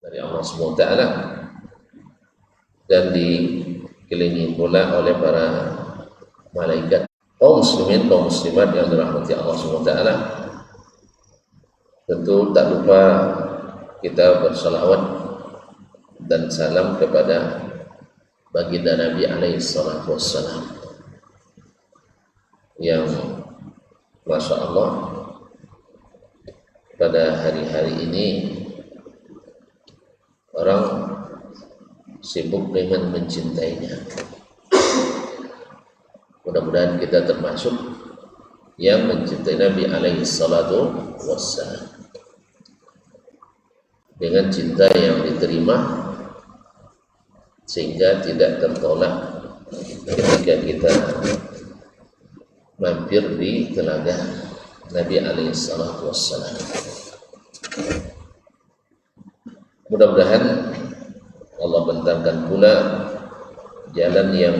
dari Allah SWT, dan dikelilingi pula oleh para malaikat. Kaum muslimin, kaum muslimat yang dirahmati Allah SWT, tentu tak lupa kita bersalawat dan salam kepada baginda Nabi alaihi salatu wassalam yang Masya Allah pada hari-hari ini orang sibuk dengan mencintainya. Mudah-mudahan kita termasuk yang mencintai Nabi alaihi salatu wassalam dengan cinta yang diterima sehingga tidak tertolak ketika kita mampir di telaga Nabi alaihi salatu wassalam. Mudah-mudahan Allah bentangkan pula jalan yang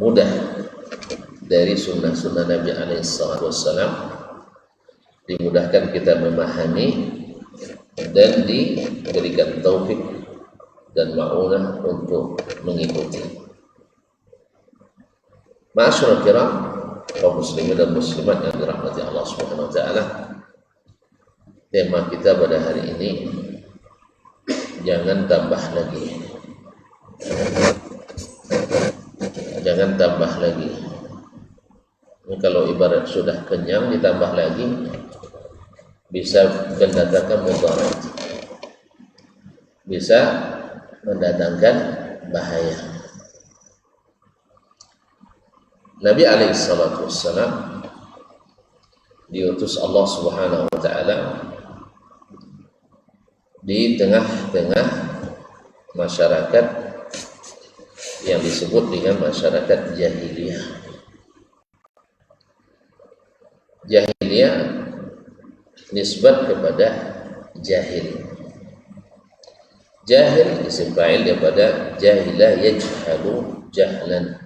mudah dari sunnah-sunnah Nabi alaihi salatu wassalam, dimudahkan kita memahami dan diberikan taufik dan ma'unah untuk mengikuti. Ma'asyiral kiram, kaum muslimin dan muslimat yang dirahmati Allah Subhanahu wa taala. Tema kita pada hari ini, jangan tambah lagi. Jangan tambah lagi. Ini kalau ibarat sudah kenyang ditambah lagi bisa mendatangkan mudarat, bisa mendatangkan bahaya. Nabi alaihi salatu wassalam diutus Allah Subhanahu wa taala di tengah-tengah masyarakat yang disebut dengan masyarakat jahiliyah. Jahiliyah nisbat kepada jahil. Jahil isim fa'il daripada jahilah yajhalu jahlan,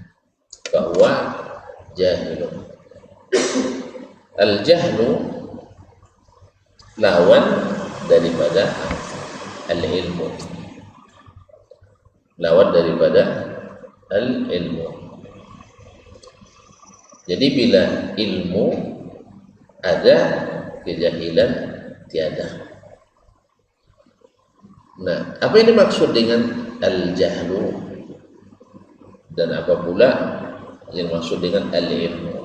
bahwa jahilun. Al-jahlu lawan daripada al-ilmu, lawan daripada al-ilmu. Jadi bila ilmu ada, kejahilan tiada. Nah, apa yang dimaksud dengan al-jahlu dan apa pula yang dimaksud dengan al-ilmu?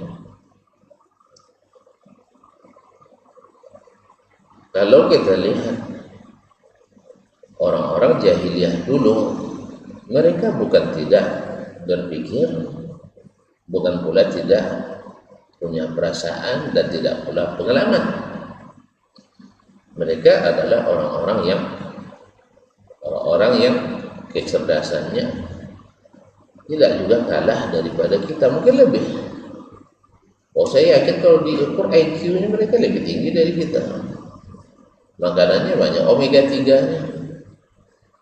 Kalau kita lihat orang-orang jahiliyah dulu, mereka bukan tidak berpikir, bukan pula tidak punya perasaan dan tidak pula pengalaman. Mereka adalah orang-orang yang kecerdasannya tidak juga kalah daripada kita, mungkin lebih. Oh, saya yakin kalau diukur IQ-nya mereka lebih tinggi dari kita. Makanannya banyak omega 3-nya.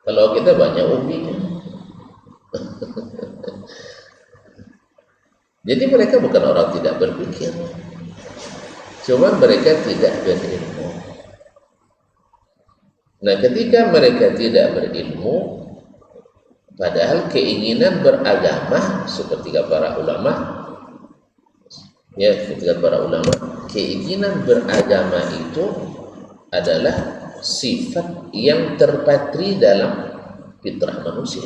Kalau kita banyak ubinya. Jadi mereka bukan orang tidak berpikir, cuma mereka tidak berilmu. Nah, ketika mereka tidak berilmu, padahal keinginan beragama seperti para ulama, ya, ketika para ulama, keinginan beragama itu adalah sifat yang terpatri dalam fitrah manusia.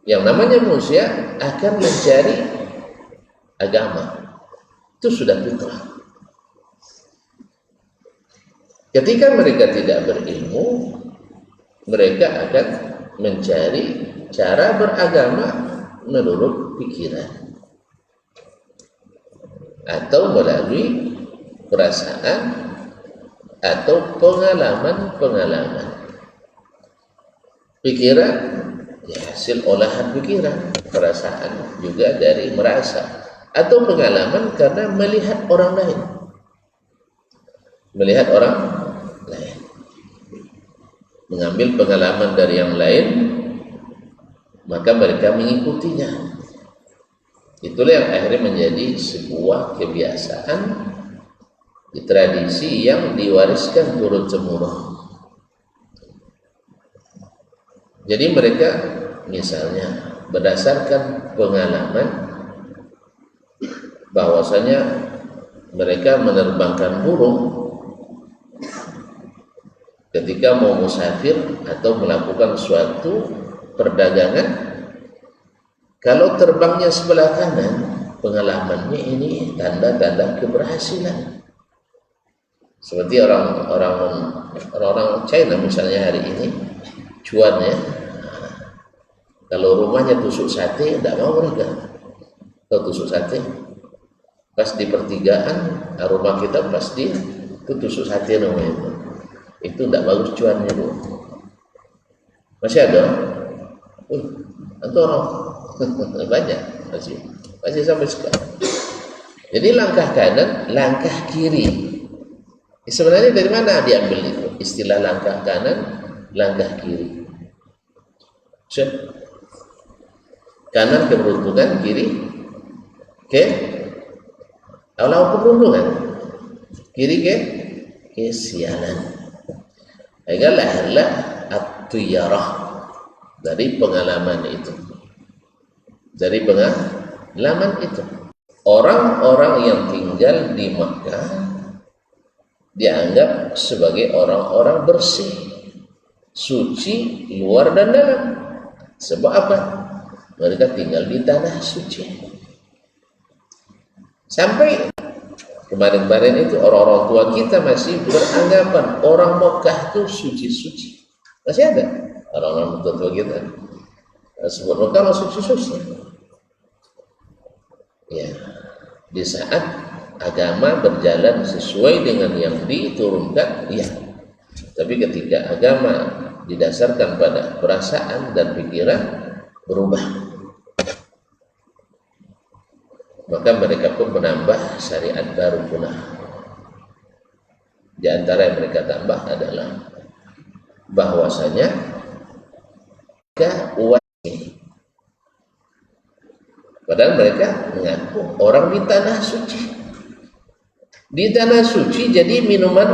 Yang namanya manusia akan mencari agama, itu sudah fitrah. Ketika mereka tidak berilmu, mereka akan mencari cara beragama menurut pikiran atau melalui perasaan atau pengalaman-pengalaman. Pikiran ya hasil olahan pikiran, perasaan juga dari merasa, atau pengalaman karena melihat orang lain. Melihat orang lain, mengambil pengalaman dari yang lain, maka mereka mengikutinya. Itulah yang akhirnya menjadi sebuah kebiasaan, tradisi yang diwariskan turun-temurun Jadi mereka misalnya berdasarkan pengalaman bahwasanya mereka menerbangkan burung ketika mau musafir atau melakukan suatu perdagangan. Kalau terbangnya sebelah kanan, pengalamannya ini tanda-tanda keberhasilan. Seperti orang China misalnya hari ini, cuannya, kalau rumahnya tusuk sate, tidak mau mereka. Kalau tusuk sate, pas di pertigaan, rumah kita pasti itu tusuk sate namanya itu tidak bagus cuannya bu. Masih ada? Itu orang banyak masih sampai sekarang. Jadi langkah kanan, langkah kiri. Sebenarnya dari mana diambil itu istilah langkah kanan, langkah kiri? Kanan keberuntungan, kiri awal keberuntungan, kiri kesialan. Sehingga lahirlah at-tuyarah dari pengalaman itu. Dari pengalaman itu, orang-orang yang tinggal di Makkah dianggap sebagai orang-orang bersih, suci luar dan dalam. Sebab apa? Mereka tinggal di tanah suci. Sampai kemarin-kemarin itu orang-orang tua kita masih beranggapan orang Makkah itu suci-suci. Masih ada orang-orang tua kita sebut Makkah suci-suci. Ya, di saat agama berjalan sesuai dengan yang diturunkan, ya. Tapi ketika agama didasarkan pada perasaan dan pikiran, berubah. Maka mereka pun menambah syariat baru pula. Di antara yang mereka tambah adalah bahwasanya padahal mereka mengaku orang di tanah suci. Di tanah suci jadi minuman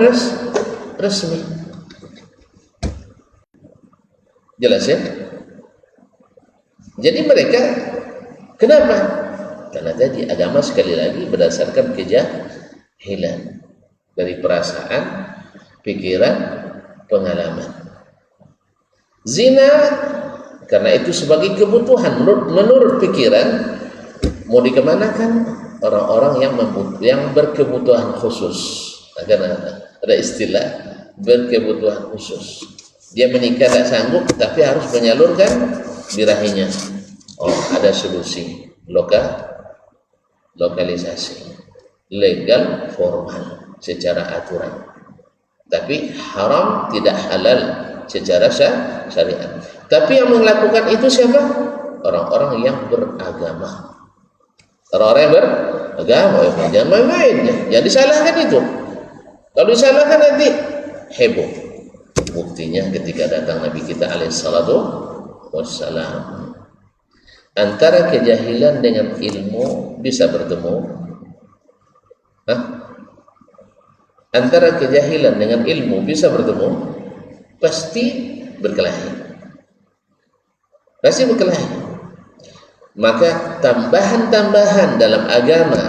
resmi. Jelas ya? Jadi mereka kenapa? Karena tadi agama sekali lagi berdasarkan kejahilan dari perasaan, pikiran, pengalaman. Zina karena itu sebagai kebutuhan menurut pikiran, mau dikemanakan orang-orang yang berkebutuhan khusus. Ada istilah berkebutuhan khusus. Dia menikah tidak sanggup tapi harus menyalurkan birahinya. Oh, ada solusi lokalisasi legal formal secara aturan, tapi haram tidak halal secara syariat. Tapi yang melakukan itu siapa? Orang-orang yang beragama. Orang-orang yang beragama, jangan main-main. Jangan disalahkan itu. Kalau disalahkan nanti heboh. Buktinya ketika datang Nabi kita alaihissalatu wassalam, antara kejahilan dengan ilmu bisa bertemu. Antara kejahilan dengan ilmu bisa bertemu, pasti berkelahi. Pasti berkelahi. Maka tambahan-tambahan dalam agama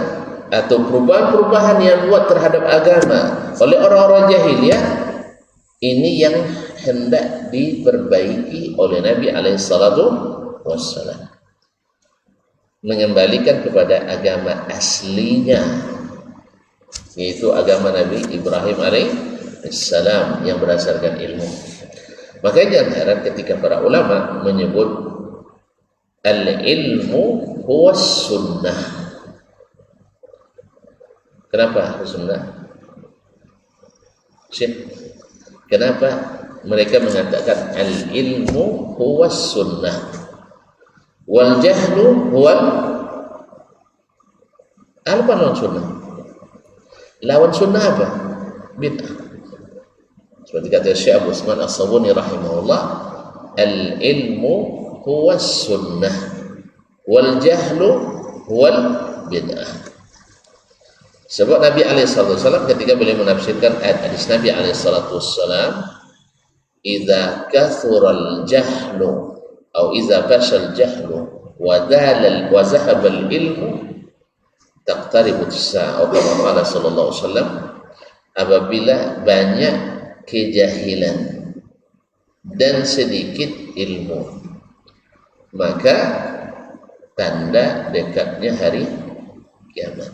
atau perubahan-perubahan yang buat terhadap agama oleh orang-orang jahiliyah, ini yang hendak diperbaiki oleh Nabi alaihissalatu wassalam, mengembalikan kepada agama aslinya, yaitu agama Nabi Ibrahim alaihissalam yang berdasarkan ilmu. Makanya jangan heran ketika para ulama menyebut al-ilmu huwa sunnah. Kenapa sunnah? Kenapa mereka mengatakan al-ilmu huwa sunnah wal jahlu huwa apa lawan sunnah? Lawan sunnah apa? Bid'ah. Seperti kata Syekh Abu Usman As-Sabuni rahimahullah, al-ilmu huwa sunnah wal jahlu huwa bid'ah. Sebab Nabi alaihissalam ketika beliau menafsirkan hadis Nabi alaihissalam, idza kathural jahlu atau idza fashal jahlu wa zahaba al ilmu taqtaribu as-sa'ah, atau kama qala sallallahu alaihi wasallam, apabila banyak kejahilan dan sedikit ilmu, maka tanda dekatnya hari kiamat.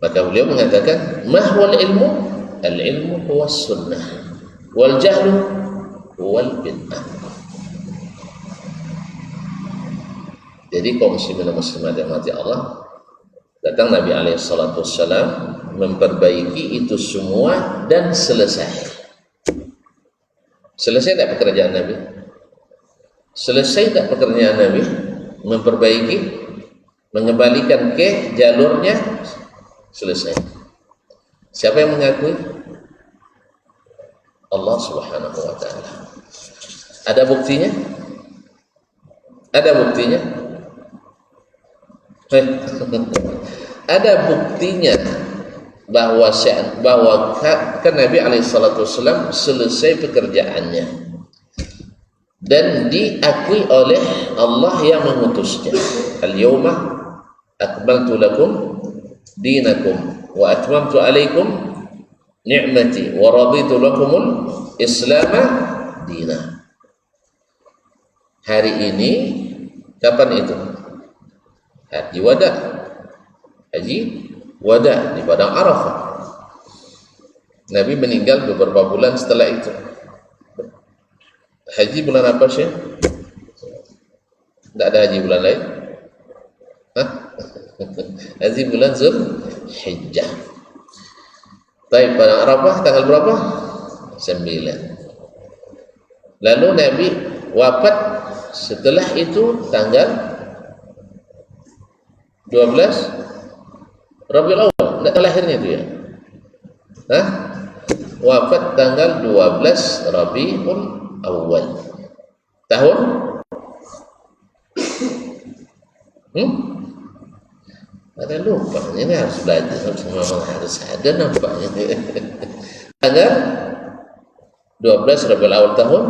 Maka beliau mengatakan, mahwal ilmu, al ilmu huwa sunnah wal jahlu huwal bid'ah. Jadi kaum muslimin dan muslimat yang mati Allah, datang Nabi alaihi salatu wassalam memperbaiki itu semua dan selesai. Selesai tak pekerjaan Nabi? Selesai tak pekerjaan Nabi? Memperbaiki, mengembalikan ke jalurnya, selesai. Siapa yang mengakui? Allah Subhanahu wa ta'ala. Ada buktinya? Ada buktinya? Ada buktinya bahwa kan Nabi alaihissalam selesai pekerjaannya dan diakui oleh Allah yang mengutusnya. Al-yawma akmaltu lakum dinakum wa atmamtu alaikum ni'mati wa raditu lakumul islama dina. Hari ini, kapan itu? Haji wada. Haji wada di padang Arafah. Nabi meninggal beberapa bulan setelah itu. Haji bulan apa sih? Tidak ada haji bulan lain? Hah? Haji bulan Zulhijjah. Baik, padang Arafah tanggal berapa? 9. Lalu Nabi wafat setelah itu tanggal 12 Rabiul Awal, tidak lahirnya itu ya. Hah? Wafat tanggal 12 Rabiul Awal. Tahun? Ada lupa, ini harus belajar, memang harus ada nampaknya. Tanggal 12 Rabiul Awal tahun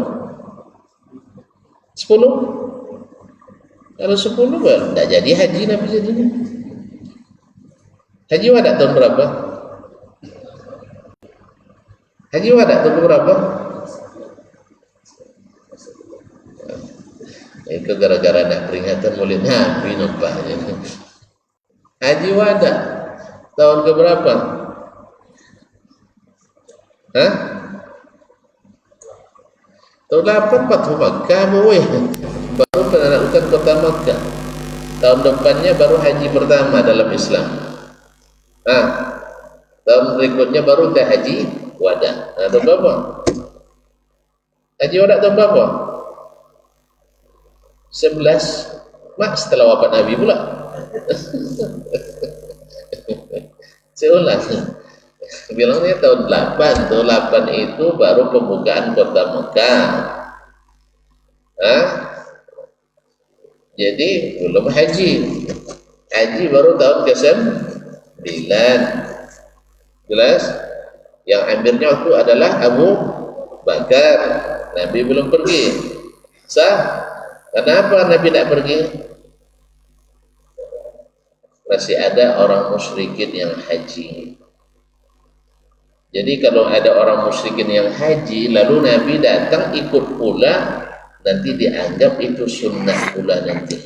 10. Kalau 10 baru tidak jadi haji Nabi jadinya. Haji wada tahun berapa? Haji wada tahun berapa? Itu gara-gara nak peringatan Maulid Nabi nampaknya. Haji wada tahun ke berapa? Hah? Tahun 8 Fathu Makkah baru penaklukan kota Makkah. Tahun depannya baru haji pertama dalam Islam. Tahun berikutnya baru dah haji wada. Tahun berapa? Haji wada tahun berapa? 11. Mak setelah wafat Nabi pula. Saya ulang. Bilangnya tahun 8. Tahun 8 itu baru pembukaan kota Makkah. Jadi belum haji. Haji baru tahun ke-9. Jelas? Yang amirnya waktu adalah Abu Bakar. Nabi belum pergi. Sah? Kenapa Nabi tidak pergi? Masih ada orang musyrikin yang haji. Jadi kalau ada orang musyrikin yang haji, lalu Nabi datang ikut pula, nanti dianggap itu sunnah pula nanti.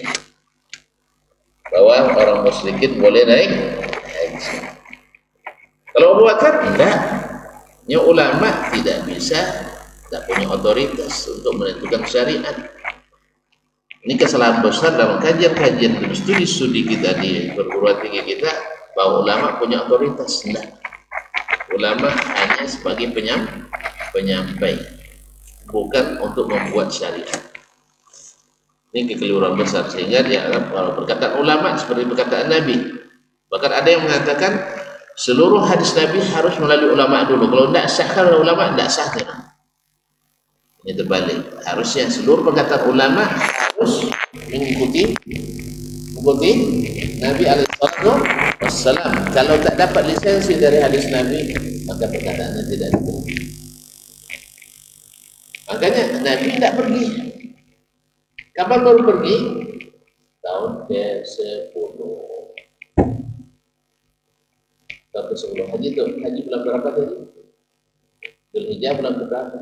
Bahwa orang musyrikin boleh naik haji. Kalau Abu Bakar tidak. Yang ulama tidak bisa, tidak punya otoritas untuk menentukan syariat. Ini kesalahan besar dalam kajian-kajian dan studi-studi kita di perguruan tinggi kita, bahwa ulama punya otoritas. Tidak. Ulama hanya sebagai penyampai, bukan untuk membuat syariat. Ini kekeliruan besar, sehingga dianggap kalau perkataan ulama seperti perkataan Nabi. Bahkan ada yang mengatakan seluruh hadis Nabi harus melalui ulama dulu. Kalau tidak sah kalau ulama, tidak sah. Ini terbalik. Harusnya seluruh perkataan ulama harus mengikuti Nabi alaihissalam. Kalau tak dapat lisensi dari hadis Nabi, maka perkataannya tidak diterima. Makanya Nabi tidak pergi. Kapan baru pergi? Tahun ke-10. Tahun ke-10 haji itu. Haji bulan berapa tadi? Dzulhijjah bulan berapa?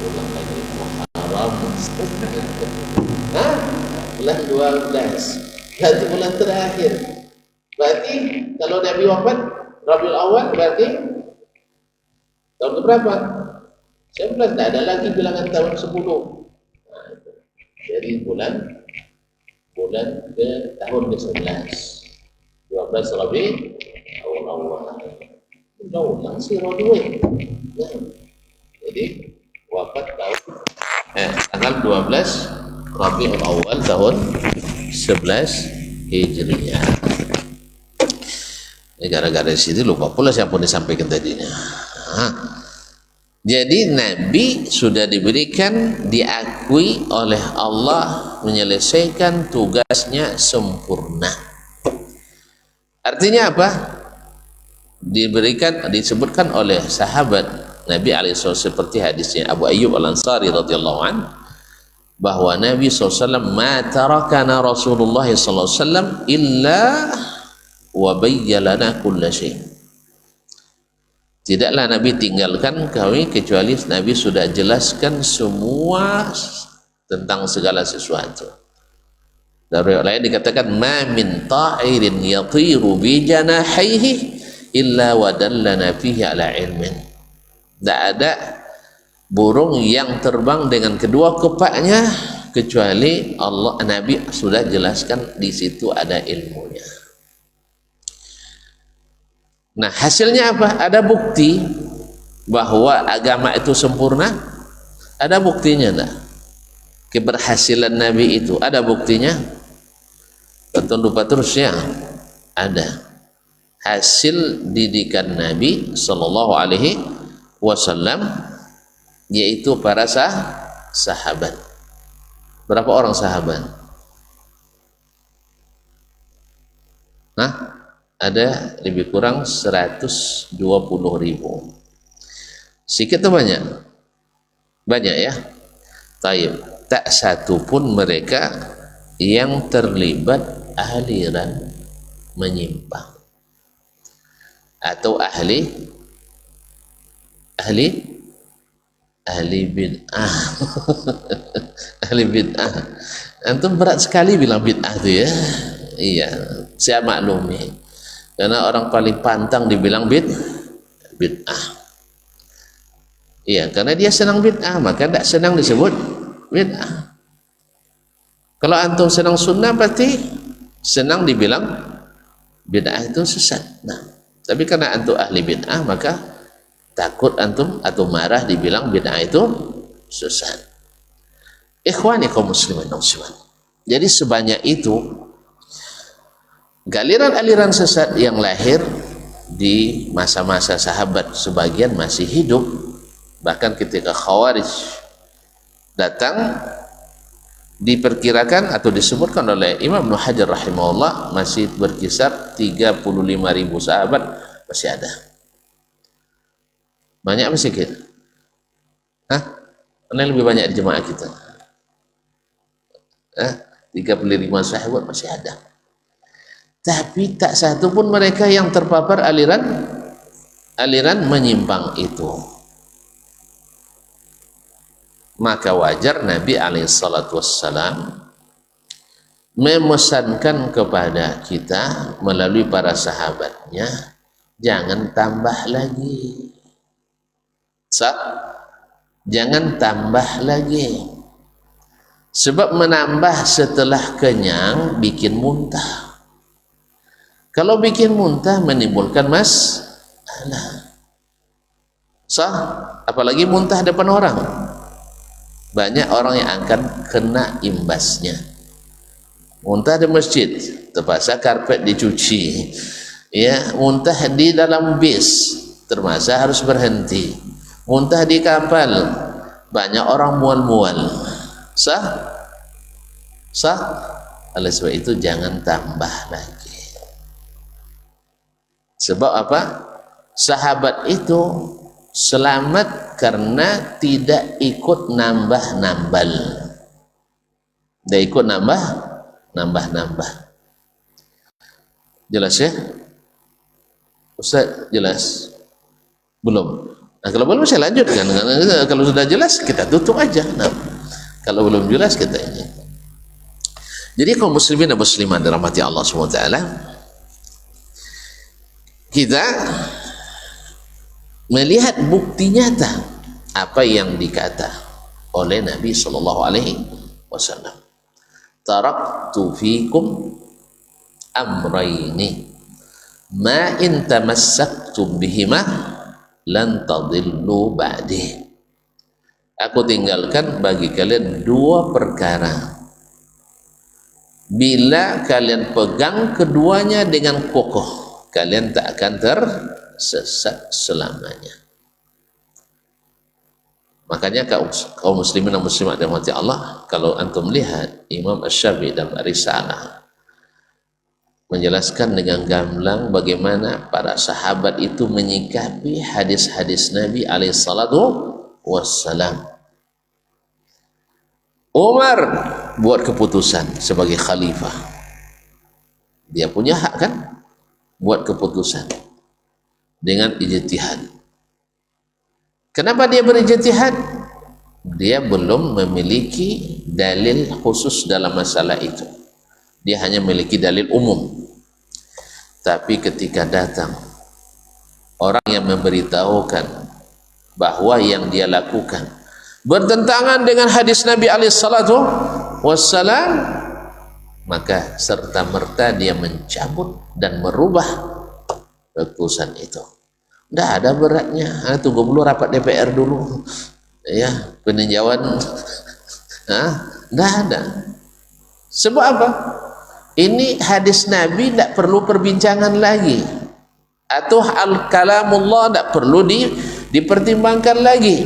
Bulan lagi Muharram. Hah? Bulan 12. Berarti bulan terakhir. Berarti kalau Nabi wafat Rabiul Awal berarti tahun berapa? 11. Tidak ada lagi bilangan tahun 10. Nah, jadi bulan ke tahun ke-11. 12 Rabi awal. Udah ulang sih Rodwe. Nah, jadi wafat tahun tanggal 12 Rabiul Awal tahun 11 Hijriah. Ini gara-gara di sini lupa pula siapa disampaikan tadinya. Jadi Nabi sudah diberikan, diakui oleh Allah menyelesaikan tugasnya sempurna. Artinya apa? Disebutkan oleh sahabat Nabi SAW seperti hadisnya Abu Ayyub Al-Ansari radhiyallahu anhu, bahwa Nabi SAW ma tarakana Rasulullah SAW illa wa bayyana kulla syai'. Tidaklah Nabi tinggalkan kami kecuali Nabi sudah jelaskan semua tentang segala sesuatu. Dari lain dikatakan ma min ta'irin yatiru bi janahihi illa wa dallana fihi ala ilmin. Tidak ada burung yang terbang dengan kedua kepaknya kecuali Nabi sudah jelaskan di situ ada ilmunya. Nah, hasilnya apa? Ada bukti bahwa agama itu sempurna? Ada buktinya enggak? Keberhasilan Nabi itu ada buktinya? Tentu lupa terus ya. Ada. Hasil didikan Nabi sallallahu alaihi wasallam yaitu para sahabat. Berapa orang sahabat? Nah, ada lebih kurang 120.000. Sedikit atau banyak? Banyak ya. Taib. Tak satu pun mereka yang terlibat aliran menyimpang atau ahli bid'ah. Ahli bid'ah. Antum berat sekali bilang bid'ah itu ya. Iya, saya maklumi. Karena orang paling pantang dibilang bid'ah. Iya, karena dia senang bid'ah, maka tidak senang disebut bid'ah. Kalau antum senang sunnah, berarti senang dibilang bid'ah itu sesat. Nah, tapi karena antum ahli bid'ah, maka takut antum atau marah dibilang bid'ah itu sesat. Ikhwani kaum muslimin dan muslimat. Jadi sebanyak itu aliran-aliran sesat yang lahir di masa-masa sahabat, sebagian masih hidup. Bahkan ketika Khawarij datang, diperkirakan atau disebutkan oleh Imam Ibnu Hajar rahimahullah masih berkisar 35.000 sahabat masih ada. Banyak apa sedikit? Mana lebih banyak di jemaah kita? 35 sahabat masih ada. Tapi tak satu pun mereka yang terpapar aliran menyimpang itu. Maka wajar Nabi SAW memesankan kepada kita melalui para sahabatnya, jangan tambah lagi. Jangan tambah lagi. Sebab menambah setelah kenyang bikin muntah. Kalau bikin muntah menimbulkan masalah. Apalagi muntah depan orang. Banyak orang yang akan kena imbasnya. Muntah di masjid, terpaksa karpet dicuci. Ya, muntah di dalam bis, terpaksa harus berhenti. Muntah di kapal, banyak orang mual-mual. Oleh sebab itu jangan tambah lagi. Sebab apa? Sahabat itu selamat karena tidak ikut nambah-nambal. Tidak ikut nambah-nambah. Jelas ya? Ustaz, jelas? Belum? Nah, kalau belum saya lanjutkan. Kalau sudah jelas kita tutup aja. Nah, kalau belum jelas kita ini. Jadi kaum muslimin dan muslimat dirahmati Allah SWT, kita melihat bukti nyata apa yang dikata oleh Nabi SAW. Taraktu fikum amrayni ma in tamassaktum bihima lan tadillu ba'di. Aku tinggalkan bagi kalian dua perkara, bila kalian pegang keduanya dengan kokoh, kalian tak akan tersesat selamanya. Makanya kaum muslimin dan muslimat dirahmati Allah, kalau antum lihat Imam Asy-Syafi'i dalam Risalah menjelaskan dengan gamblang bagaimana para sahabat itu menyikapi hadis-hadis Nabi alaihi salatu wassalam. Umar buat keputusan sebagai khalifah, dia punya hak kan buat keputusan dengan ijtihad. Kenapa dia berijtihad? Dia belum memiliki dalil khusus dalam masalah itu, dia hanya memiliki dalil umum. Tapi ketika datang orang yang memberitahukan bahwa yang dia lakukan bertentangan dengan hadis Nabi alaihi salatu wassalam, maka serta merta dia mencabut dan merubah keputusan itu. Tidak ada beratnya. Tunggu dulu rapat DPR dulu, ya, peninjauan. Tidak ada. Sebab apa? Ini hadis Nabi tidak perlu perbincangan lagi, atau al-kalamullah tidak perlu dipertimbangkan lagi.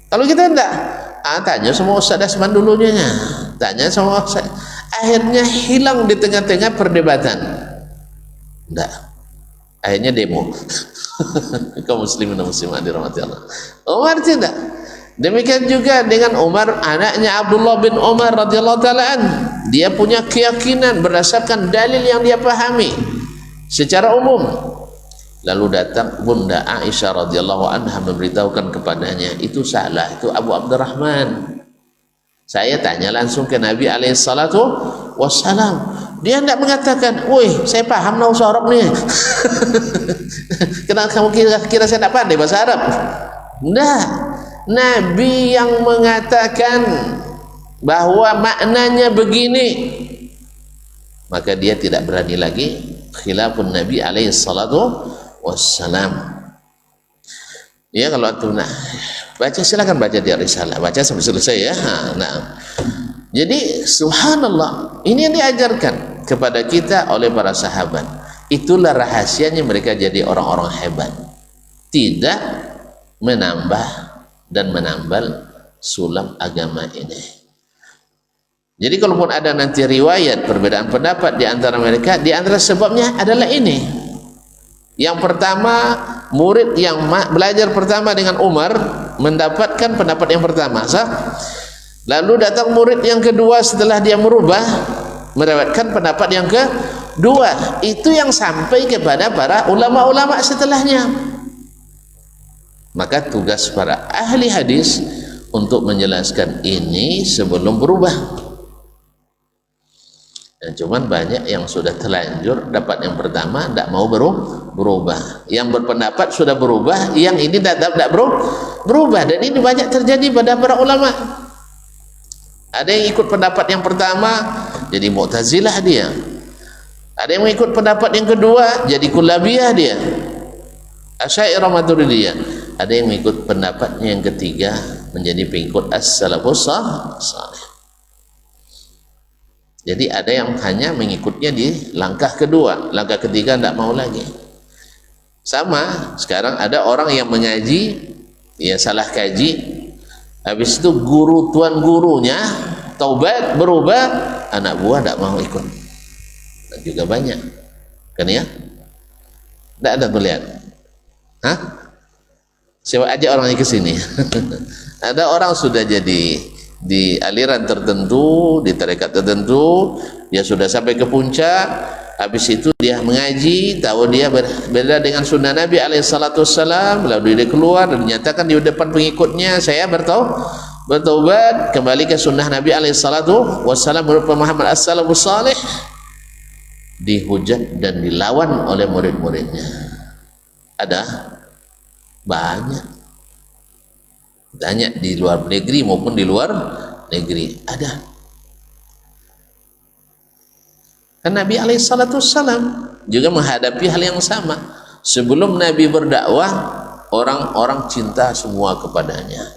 Kalau kita tidak, tanya sama Ustaz Dasman dulunya, tanya sama Ustaz. Akhirnya hilang di tengah-tengah perdebatan. Tidak, akhirnya demo. Kaum muslimin dan muslimat dirahmati Allah. Umar tidak. Demikian juga dengan Umar, anaknya Abdullah bin Umar radhiyallahu taala an. Dia punya keyakinan berdasarkan dalil yang dia pahami secara umum. Lalu datang Bunda Aisyah radhiyallahu anha memberitahukan kepadanya, itu salah, itu Abu Abdurrahman. Saya tanya langsung ke Nabi alaihi salatu wassalam. Dia tidak mengatakan, "Woi, saya paham bahasa Arab nih." Kenapa kamu kira saya tidak pandai bahasa Arab? Tidak. Nabi yang mengatakan bahwa maknanya begini, maka dia tidak berani lagi khilafun Nabi alaihi salatu wassalam. Ya, kalau antum baca, silakan baca di Risalah, baca sampai selesai ya. Nah, jadi subhanallah, ini yang diajarkan kepada kita oleh para sahabat. Itulah rahasianya mereka jadi orang-orang hebat, tidak menambah dan menambal sulam agama ini. Jadi kalaupun ada nanti riwayat perbedaan pendapat di antara mereka, di antara sebabnya adalah ini. Yang pertama, murid yang belajar pertama dengan Umar mendapatkan pendapat yang pertama, sah? Lalu datang murid yang kedua setelah dia merubah, mendapatkan pendapat yang kedua. Itu yang sampai kepada para ulama-ulama setelahnya. Maka tugas para ahli hadis untuk menjelaskan ini sebelum berubah. Dan cuman banyak yang sudah terlanjur dapat yang pertama tidak mau berubah. Yang berpendapat sudah berubah, yang ini tidak berubah. Dan ini banyak terjadi pada para ulama. Ada yang ikut pendapat yang pertama jadi Mu'tazilah dia. Ada yang mengikut pendapat yang kedua jadi Kullabiyah dia, Asy'ariyah Maturidiyah. Ada yang mengikut pendapatnya yang ketiga menjadi pengikut as-salafus salih. Jadi ada yang hanya mengikutnya di langkah kedua, langkah ketiga tidak mau lagi. Sama sekarang ada orang yang mengaji, ya salah kaji, habis itu guru tuan gurunya taubat berubah, anak buah tidak mau ikut. Dan juga banyak, kan ya? Tidak ada tuh lihat. Hah? Siapa aja orangnya ke sini. Ada orang sudah jadi di aliran tertentu, di tarekat tertentu, dia sudah sampai ke puncak, habis itu dia mengaji, tahu dia berbeda dengan sunnah Nabi alaihissalam, lalu dia keluar dan dinyatakan di depan pengikutnya, saya bertaubat kembali ke sunnah Nabi alaihissalam menurut pemahaman as-salafus salih, dihujat dan dilawan oleh murid-muridnya. Ada banyak. Tanya di luar negeri maupun di luar negeri ada. Kan Nabi alaihissalam juga menghadapi hal yang sama. Sebelum Nabi berdakwah, orang-orang cinta semua kepadanya.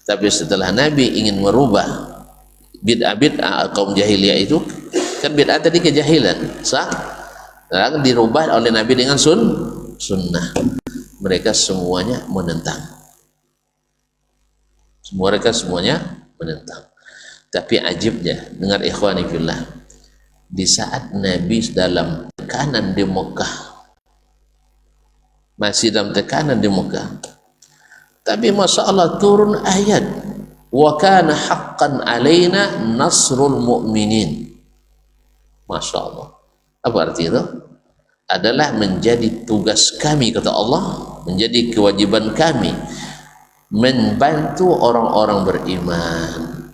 Tapi setelah Nabi ingin merubah bid'ah kaum jahiliyah itu, kan bid'ah tadi kejahilan, sah? Lalu dirubah oleh Nabi dengan sunnah. Mereka semuanya menentang. Mereka semuanya menentang. Tapi ajibnya, dengar ikhwani fillah, di saat Nabi dalam tekanan di Mekah, masih dalam tekanan di Mekah, tapi masya Allah turun ayat, wa kana haqqan alaina nasrul mu'minin. Masya Allah. Apa arti itu? Adalah menjadi tugas kami, kata Allah, menjadi kewajiban kami membantu orang-orang beriman.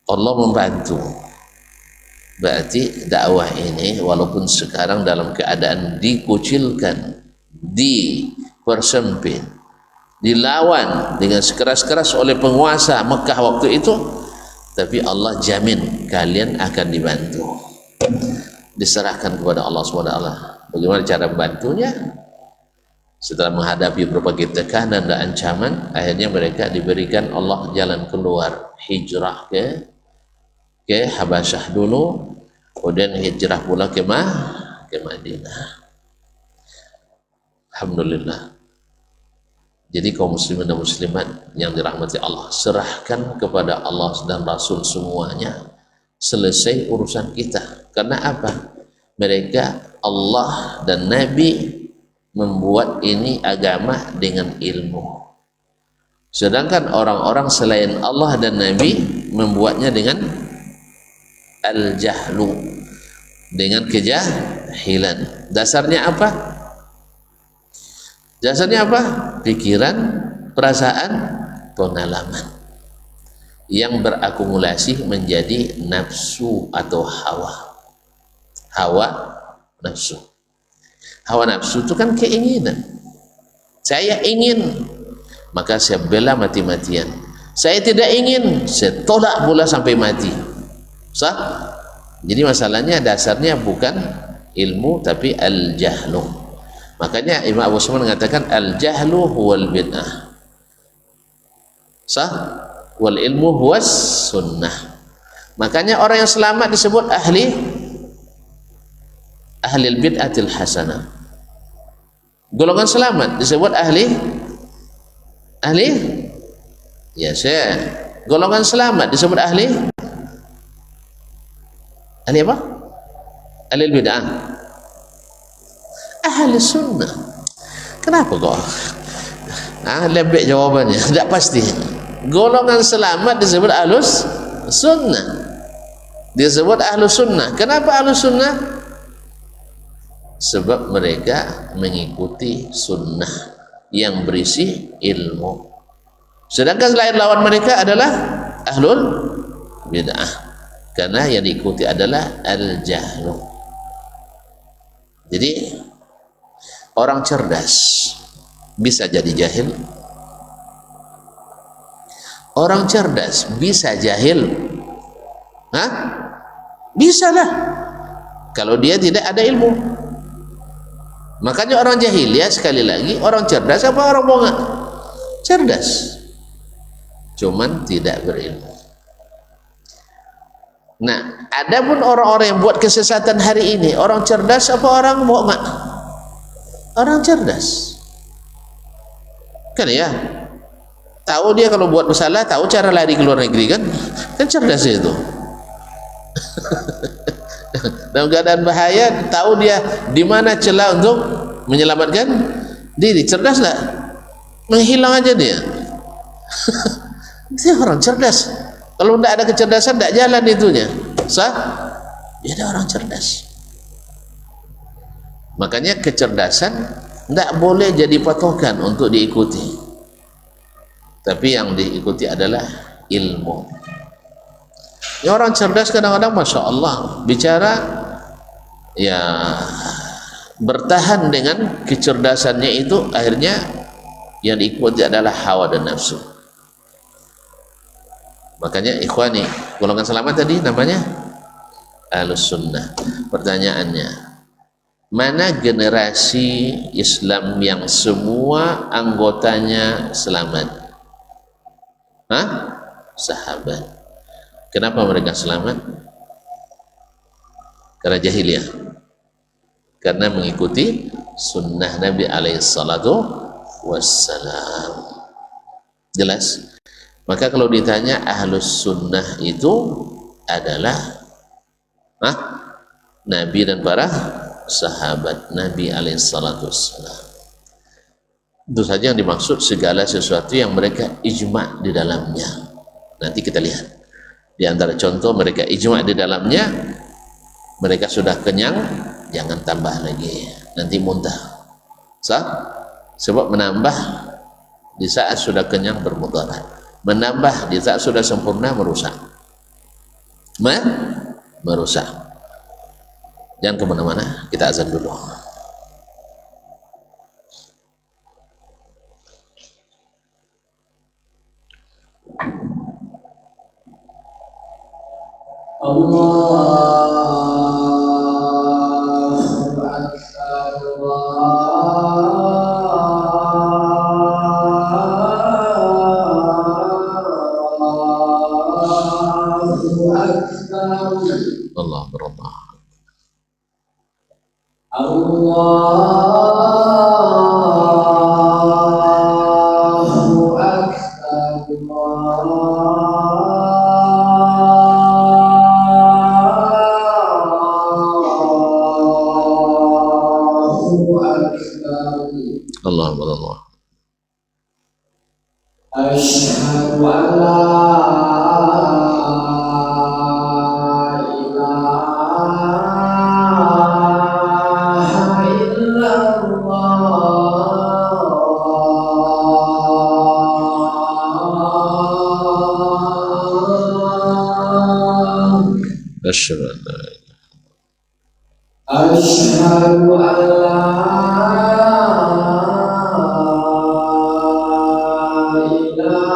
Allah membantu. Berarti dakwah ini walaupun sekarang dalam keadaan dikucilkan, dipersempit, dilawan dengan sekeras-keras oleh penguasa Mekah waktu itu, tapi Allah jamin kalian akan dibantu. Diserahkan kepada Allah SWT. Bagaimana cara membantunya? Setelah menghadapi berbagai tekanan dan ancaman, akhirnya mereka diberikan Allah jalan keluar, hijrah ke Habasyah dulu, kemudian hijrah pula ke Madinah. Alhamdulillah. Jadi kaum muslimin dan muslimat yang dirahmati Allah, serahkan kepada Allah dan Rasul semuanya, selesai urusan kita. Karena apa? Mereka, Allah dan Nabi membuat ini agama dengan ilmu, sedangkan orang-orang selain Allah dan Nabi membuatnya dengan al-jahlu, dengan kejahilan. Dasarnya apa? Dasarnya apa? Pikiran, perasaan, pengalaman yang berakumulasi menjadi nafsu atau hawa nafsu. Hawa nafsu itu kan keinginan. Saya ingin, maka saya bela mati-matian. Saya tidak ingin, saya tolak pula sampai mati. Sah? Jadi masalahnya dasarnya bukan ilmu tapi al-jahlu. Makanya Imam Abu Usman mengatakan al-jahlu huwal bid'ah. Sah? Wal ilmu huwas sunnah. Makanya orang yang selamat disebut ahli bid'atil hasanah. Golongan selamat disebut ahli ya saya. Golongan selamat disebut ahli apa? Ahli bid'ah. Ahli sunnah. Kenapa kok? Lebih jawabannya tidak pasti. Golongan selamat disebut ahlus sunnah. Disebut ahlus sunnah. Kenapa ahlus sunnah? Sebab mereka mengikuti sunnah yang berisi ilmu. Sedangkan selain lawan mereka adalah ahlul bid'ah, karena yang diikuti adalah al-jahlu. Jadi orang cerdas bisa jadi jahil, orang cerdas bisa jahil. Bisa lah kalau dia tidak ada ilmu. Makanya orang jahiliyah, sekali lagi, orang cerdas apa orang bohong? Cerdas, cuman tidak berilmu. Nah, adapun orang-orang yang buat kesesatan hari ini, orang cerdas apa orang bohong? Orang cerdas, kan ya? Tahu dia kalau buat masalah, tahu cara lari ke luar negeri, kan cerdas itu. dalam keadaan bahaya, tahu dia di mana celah untuk menyelamatkan diri. Cerdas tak? Menghilang aja dia. Dia orang cerdas. Kalau tidak ada kecerdasan, tidak jalan itunya. Sah? Dia ada orang cerdas. Makanya kecerdasan tidak boleh jadi patokan untuk diikuti. Tapi yang diikuti adalah ilmu. Ya, orang cerdas kadang-kadang Masya Allah bicara ya bertahan dengan kecerdasannya itu, akhirnya yang diikuti adalah hawa dan nafsu. Makanya ikhwani, golongan selamat tadi namanya Ahlus Sunnah. Pertanyaannya, mana generasi Islam yang semua anggotanya selamat? Hah? Sahabat. Kenapa mereka selamat? Karena jahiliyah. Karena mengikuti sunnah Nabi alaihissalatu wassalam. Jelas? Maka kalau ditanya Ahlus Sunnah itu adalah Nabi dan para sahabat Nabi alaihissalatu wassalam. Itu saja yang dimaksud, segala sesuatu yang mereka ijma' di dalamnya. Nanti kita lihat. Di antara contoh mereka ijma' di dalamnya, mereka sudah kenyang, jangan tambah lagi, nanti muntah. Sah? Sebab menambah di saat sudah kenyang bermudarat, menambah di saat sudah sempurna merusak. Merusak. Jangan kemana-mana, kita azan dulu. Allahu Akbar, Allahu Akbar, Allah berallah, Allahu Akbar, Allah Allah. Asyhadu an la ilaha illallah. Asyhadu an la Asyhadu an la ilaha illallah.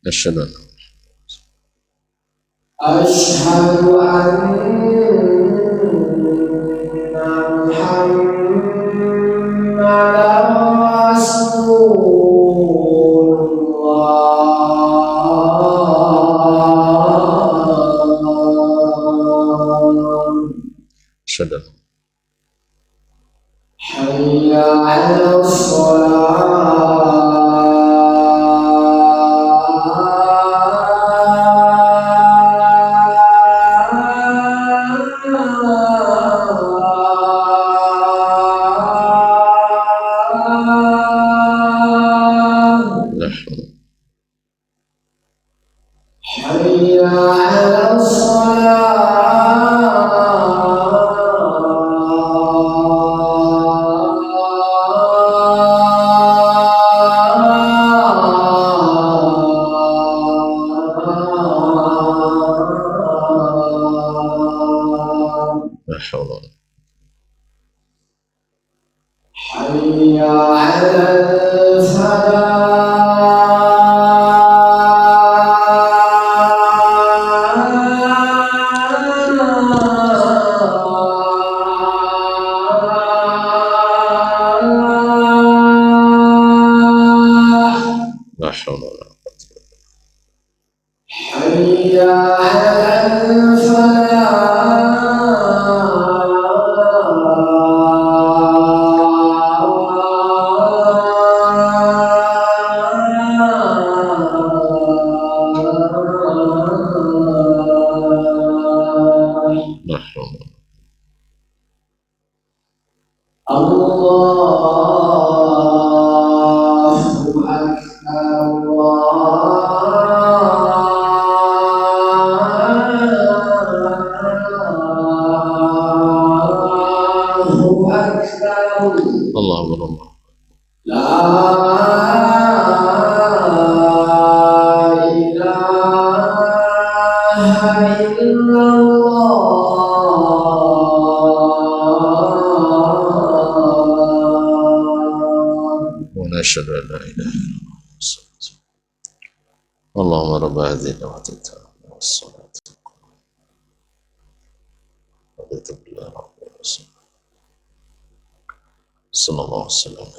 Asyhadu an la Asyhadu anna Muhammadar Rasulullah. Asyhadu anna Muhammadar Rasulullah. Asyhadu hayya 'alas hayya 'alas hayya 'alal falah. wa nashhadu an la ilaha illallah. Allahumma rabb hadhihi ad-da'wati at-tammati was-salati sallallahu alaihi wasallam.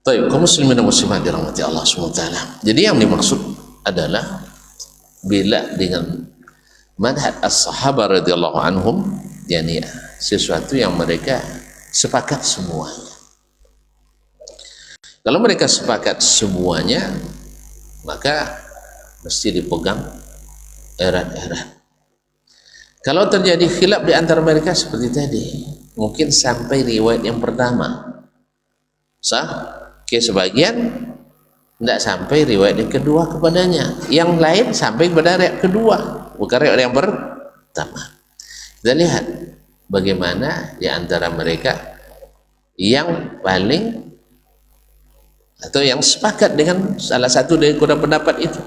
Baik, kaum muslimin dan muslimat dirahmati Allah SWT. Jadi yang dimaksud adalah bila dengan manhaj as-sahabah radhiyallahu anhum, yakni sesuatu yang mereka sepakat semuanya. Kalau mereka sepakat semuanya, maka mesti dipegang erat-erat. Kalau terjadi khilaf di antara mereka seperti tadi, mungkin sampai riwayat yang pertama sah, ke sebagian tidak sampai riwayat yang kedua kepadanya, yang lain sampai kepada riwayat kedua, bukan riwayat yang pertama. Kita lihat bagaimana di antara mereka yang paling atau yang sepakat dengan salah satu dari kedua pendapat itu,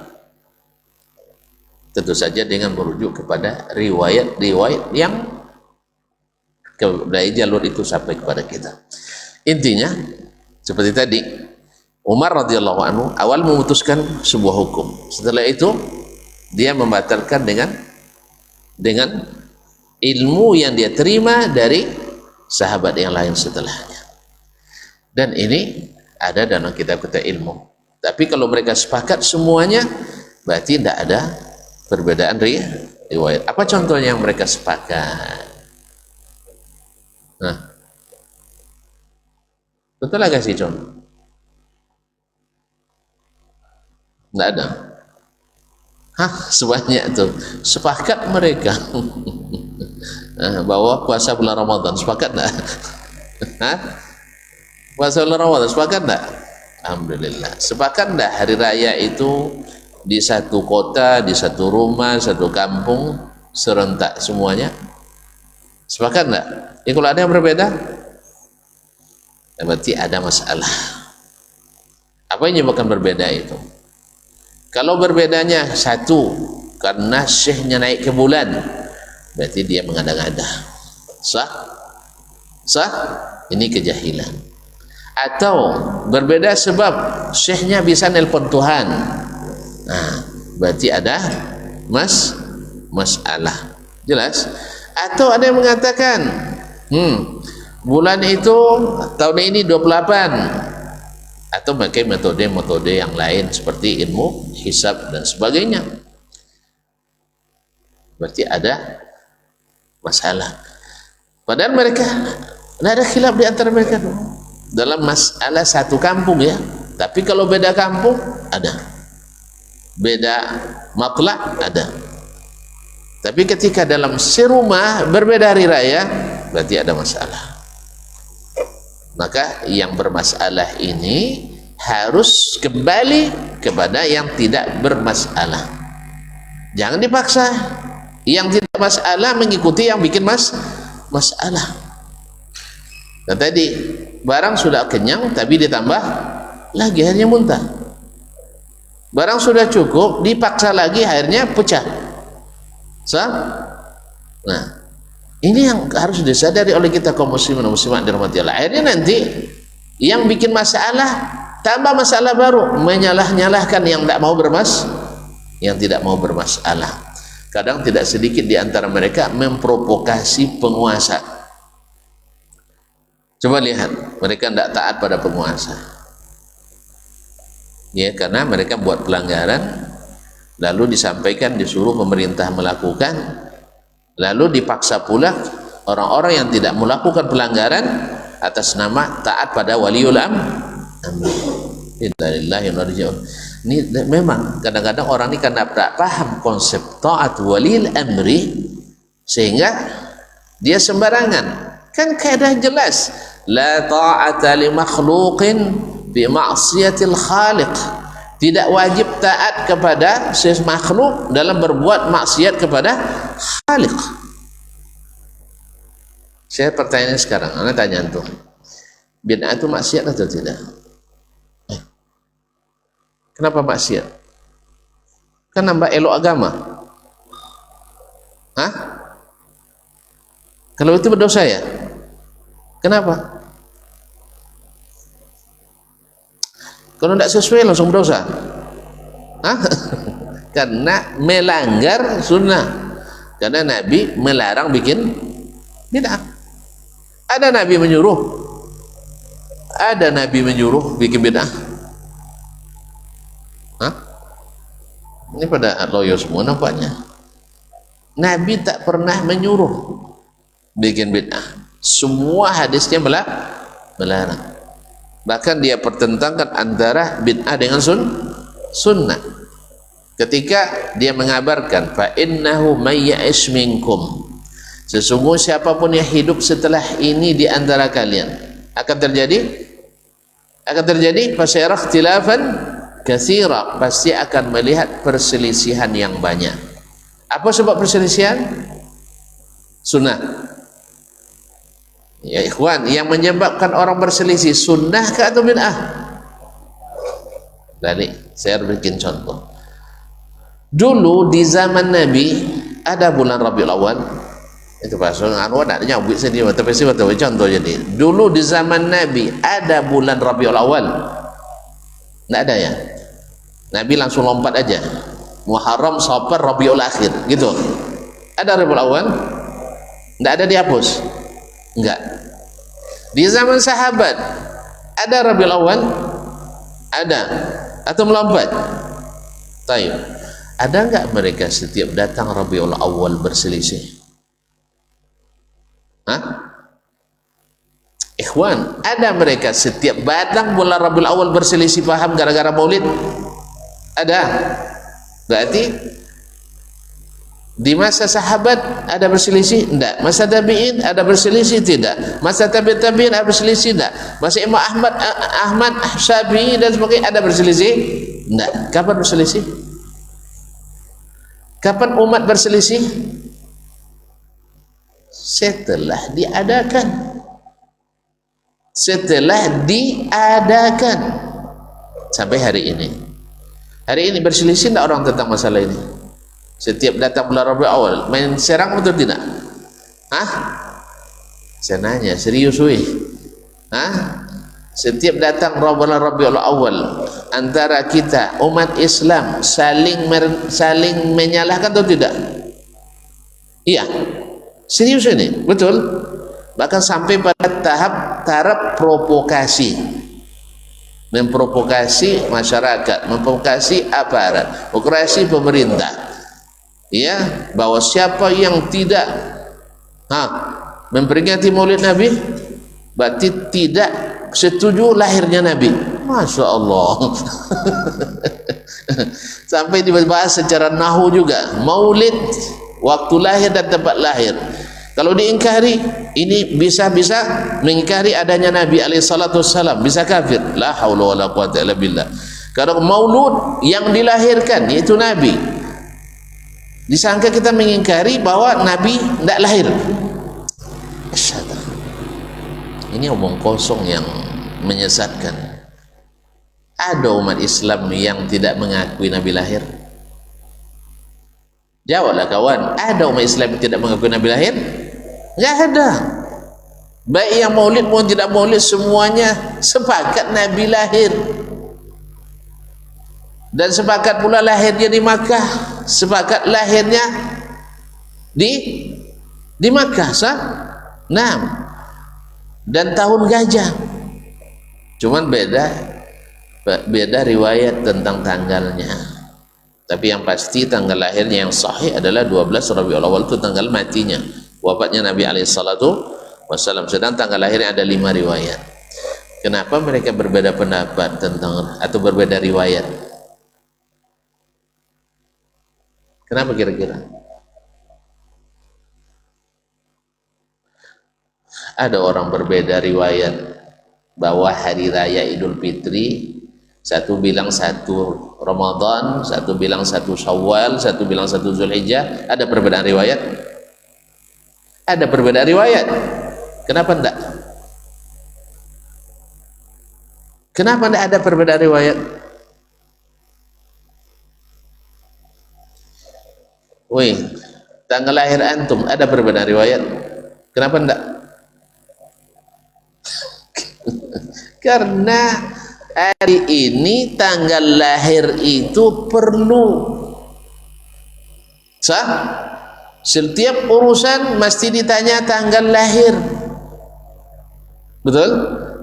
tentu saja dengan merujuk kepada riwayat-riwayat yang dari jalur itu sampai kepada kita. Intinya seperti tadi, Umar radhiyallahu anhu awal memutuskan sebuah hukum, setelah itu dia membatalkan dengan ilmu yang dia terima dari sahabat yang lain setelahnya. Dan ini ada dalam kitab-kitab ilmu. Tapi kalau mereka sepakat semuanya, berarti tidak ada perbedaan riwayat. Apa contohnya yang mereka sepakat? Nah, betul lah kasih contoh. Tidak ada. Sebanyak itu. Sepakat mereka bahwa puasa bulan Ramadan. Sepakat tidak? Puasa bulan Ramadan. Sepakat tidak? Alhamdulillah. Sepakat tidak hari raya itu di satu kota, di satu rumah, satu kampung, serentak semuanya? Sepakat tidak? Ya, kalau ada yang berbeda, berarti ada masalah. Apa yang menyebabkan berbeda itu? Kalau berbedanya satu karena syekhnya naik ke bulan, berarti dia mengada-ngada. Sah? Sah? Ini kejahilan. Atau berbeda sebab syekhnya bisa nelpon Tuhan. Nah, berarti ada masalah. Jelas? Atau ada yang mengatakan, bulan itu tahun ini 28, atau pakai metode-metode yang lain seperti ilmu hisab dan sebagainya, berarti ada masalah. Padahal mereka tidak ada khilaf di antara mereka dalam masalah satu kampung, ya. Tapi kalau beda kampung ada, beda matlak ada. Tapi ketika dalam serumah berbeda hari raya, berarti ada masalah. Maka yang bermasalah ini harus kembali kepada yang tidak bermasalah. Jangan dipaksa yang tidak masalah mengikuti yang bikin masalah. Dan tadi barang sudah kenyang tapi ditambah lagi, akhirnya muntah. Barang sudah cukup dipaksa lagi, akhirnya pecah. Nah, ini yang harus disadari oleh kita kaum muslimin dan muslimat dirahmati Allah. Akhirnya nanti yang bikin masalah tambah masalah baru, menyalah-nyalahkan yang tidak mau bermasalah. Kadang tidak sedikit di antara mereka memprovokasi penguasa. Coba lihat, mereka tidak taat pada penguasa. Ya, karena mereka buat pelanggaran, lalu disampaikan, disuruh pemerintah melakukan, lalu dipaksa pula orang-orang yang tidak melakukan pelanggaran atas nama taat pada waliul amr. Innalillahi wa inna ilaihi raji'un. Ini memang kadang-kadang orang ini karena tidak paham konsep taat waliul amri, sehingga dia sembarangan. Kan kaidah jelas, la ta'ata li makhluqin bi ma'siyatil khaliq. Tidak wajib taat kepada makhluk dalam berbuat maksiat kepada Khaliq. Saya pertanyaan sekarang, anda tanya antum, bid'ah itu maksiat atau tidak? Kenapa maksiat? Kan nambah elok agama. Hah? Kalau itu berdosa ya? Kenapa? Kalau tidak sesuai langsung berdosa. Hah? Karena melanggar sunnah. Karena Nabi melarang bikin bid'ah. Ada Nabi menyuruh bikin bid'ah. Hah? Ini pada loyo semua nampaknya. Nabi tak pernah menyuruh bikin bid'ah. Semua hadisnya melarang. Bahkan dia pertentangkan antara bid'ah dengan sunnah. Ketika dia mengabarkan fa innahu may ya'ish minkum, sesungguhnya siapapun yang hidup setelah ini di antara kalian akan terjadi fasyarah ikhtilafan katsira, pasti akan melihat perselisihan yang banyak. Apa sebab perselisihan? Sunnah. Ya ikhwan, yang menyebabkan orang berselisih sunnah ke atau bid'ah? Jadi saya bikin contoh. Dulu di zaman Nabi ada bulan Rabiul Awal. Itu pasal Anwar nak nyambut sendiri, tapi saya tahu contoh. Jadi dulu di zaman Nabi ada bulan Rabiul Awal. Tidak ada ya? Nabi langsung lompat aja. Muharram, Safar, Rabiul Akhir, gitu. Ada Rabiul Awal? Tidak ada dihapus? Enggak. Di zaman sahabat ada Rabiul Awal? Ada. Atau melompat? Tayyib. Ada enggak mereka setiap datang Rabiul Awal berselisih? Hah? Ikhwan, ada mereka setiap datang bulan Rabiul Awal berselisih paham gara-gara maulid? Ada. Berarti di masa sahabat ada berselisih? Tidak. Masa tabi'in ada berselisih? Tidak. Masa tabi'in ada berselisih? Tidak. Masa Imam Ahmad, Syafi'i dan sebagainya ada berselisih? Tidak. Kapan berselisih? Kapan umat berselisih? Setelah diadakan. Sampai hari ini. Hari ini berselisih tidak orang tentang masalah ini? Setiap datang bulan Rabiul Awal main serang betul tidak? Hah? Saya nanya serius weh. Hah? Setiap datang bulan Rabiul Awal antara kita umat Islam saling menyalahkan atau tidak? Iya. Serius ini, betul. Bahkan sampai pada taraf provokasi. Memprovokasi masyarakat, memprovokasi aparat, provokasi pemerintah. Ya, bahwa siapa yang tidak memperingati Maulid Nabi berarti tidak setuju lahirnya Nabi. Masya Allah. Sampai dibahas secara nahu juga. Maulid, waktu lahir dan tempat lahir. Kalau diingkari, ini bisa-bisa mengingkari adanya Nabi alaihissalam, bisa kafir. La haula wala quwwata illa billah. Kalau maulud yang dilahirkan yaitu Nabi, disangka kita mengingkari bahwa Nabi tidak lahir. Ini omong kosong yang menyesatkan. Ada umat Islam yang tidak mengakui Nabi lahir? Jawablah kawan, ada umat Islam yang tidak mengakui Nabi lahir? Tidak ada. Baik yang maulid maupun tidak maulid, semuanya sepakat Nabi lahir. Dan sepakat pula lahirnya di Makkah, sepakat lahirnya di Makkah, sah? Nah, dan tahun gajah. Cuman beda riwayat tentang tanggalnya. Tapi yang pasti tanggal lahirnya yang sahih adalah 12 Rabiul Awal, itu tanggal matinya, wafatnya Nabi alaihissalam. Sedang tanggal lahirnya ada 5 riwayat. Kenapa mereka berbeda pendapat tentang atau berbeda riwayat? Kenapa kira-kira? Ada orang berbeda riwayat bahwa hari raya Idul Fitri, satu bilang 1 Ramadan, satu bilang 1 Syawal, satu bilang 1 Zulhijjah. Ada perbedaan riwayat? Ada perbedaan riwayat. Kenapa enggak? Kenapa enggak ada perbedaan riwayat? Wih, tanggal lahir antum ada perbedaan riwayat. Kenapa enggak? Karena hari ini tanggal lahir itu perlu sah. Setiap urusan mesti ditanya tanggal lahir. Betul?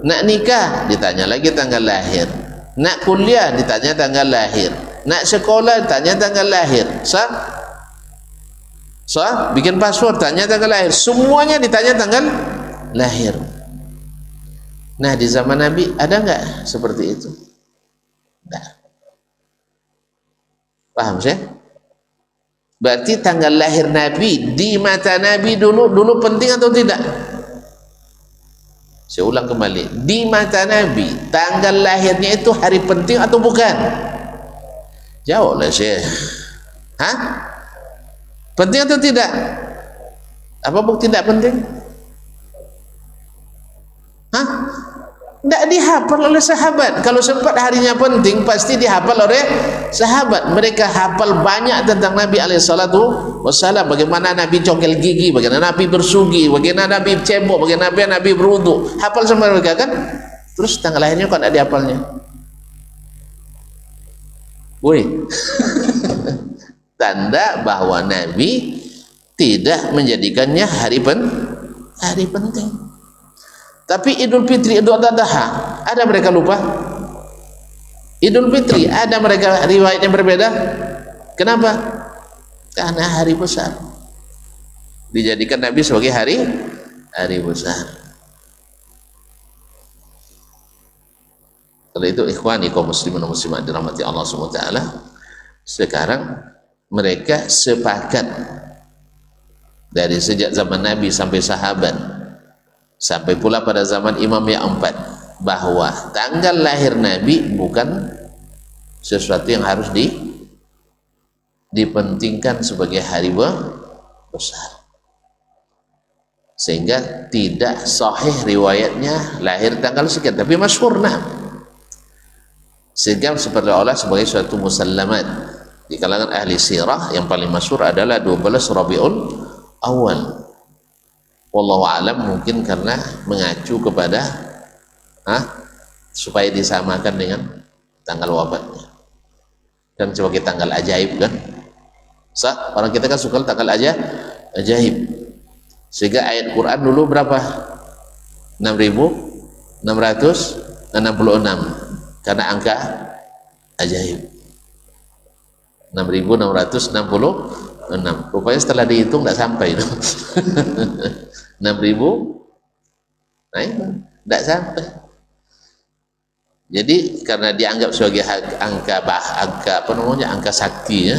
Nak nikah ditanya lagi tanggal lahir. Nak kuliah ditanya tanggal lahir. Nak sekolah ditanya tanggal lahir. Sah? Sah? Bikin paspor tanya tanggal lahir. Semuanya ditanya tanggal lahir. Nah, di zaman Nabi ada enggak seperti itu? Enggak. Paham saya? Berarti tanggal lahir Nabi di mata Nabi dulu penting atau tidak? Saya ulang kembali, di mata Nabi tanggal lahirnya itu hari penting atau bukan? Jawablah Syekh. Hah? Penting atau tidak? Apa bukti tidak penting? Hah? Tidak dihafal oleh sahabat. Kalau sempat harinya penting, pasti dihafal oleh sahabat. Mereka hafal banyak tentang Nabi SAW. Bagaimana Nabi congkel gigi, bagaimana Nabi bersugi, bagaimana Nabi cebok, bagaimana Nabi berwudu. Hafal sama mereka kan? Terus tanggal lahirnya kok tidak dihafalnya? Woi. Tanda bahwa Nabi tidak menjadikannya hari penting. Tapi Idul Fitri, Idul Adha, ada mereka lupa? Idul Fitri, ada mereka riwayat yang berbeda. Kenapa? Karena hari besar. Dijadikan Nabi sebagai hari besar. Kalau itu ikhwani kaum muslimin dan muslimat dirahmati Allah SWT, sekarang mereka sepakat dari sejak zaman Nabi sampai sahabat, sampai pula pada zaman Imam yang empat, bahwa tanggal lahir Nabi bukan sesuatu yang harus dipentingkan sebagai hari besar, sehingga tidak sahih riwayatnya lahir tanggal sekian, tapi masyhur nah, sehingga seperti Allah sebagai suatu musallamat di kalangan ahli sirah. Yang paling masyhur adalah 12 Rabiul Awal. Wallahu alam, mungkin karena mengacu kepada supaya disamakan dengan tanggal wafatnya dan sebagai tanggal ajaib kan. Sah, orang kita kan suka tanggal ajaib. Sehingga ayat Quran dulu berapa? 6.666 karena angka ajaib. 6.666. Rupanya setelah dihitung tidak sampai itu. 6.000, nah itu tidak sampai. Jadi karena dianggap sebagai angka angka sakti ya.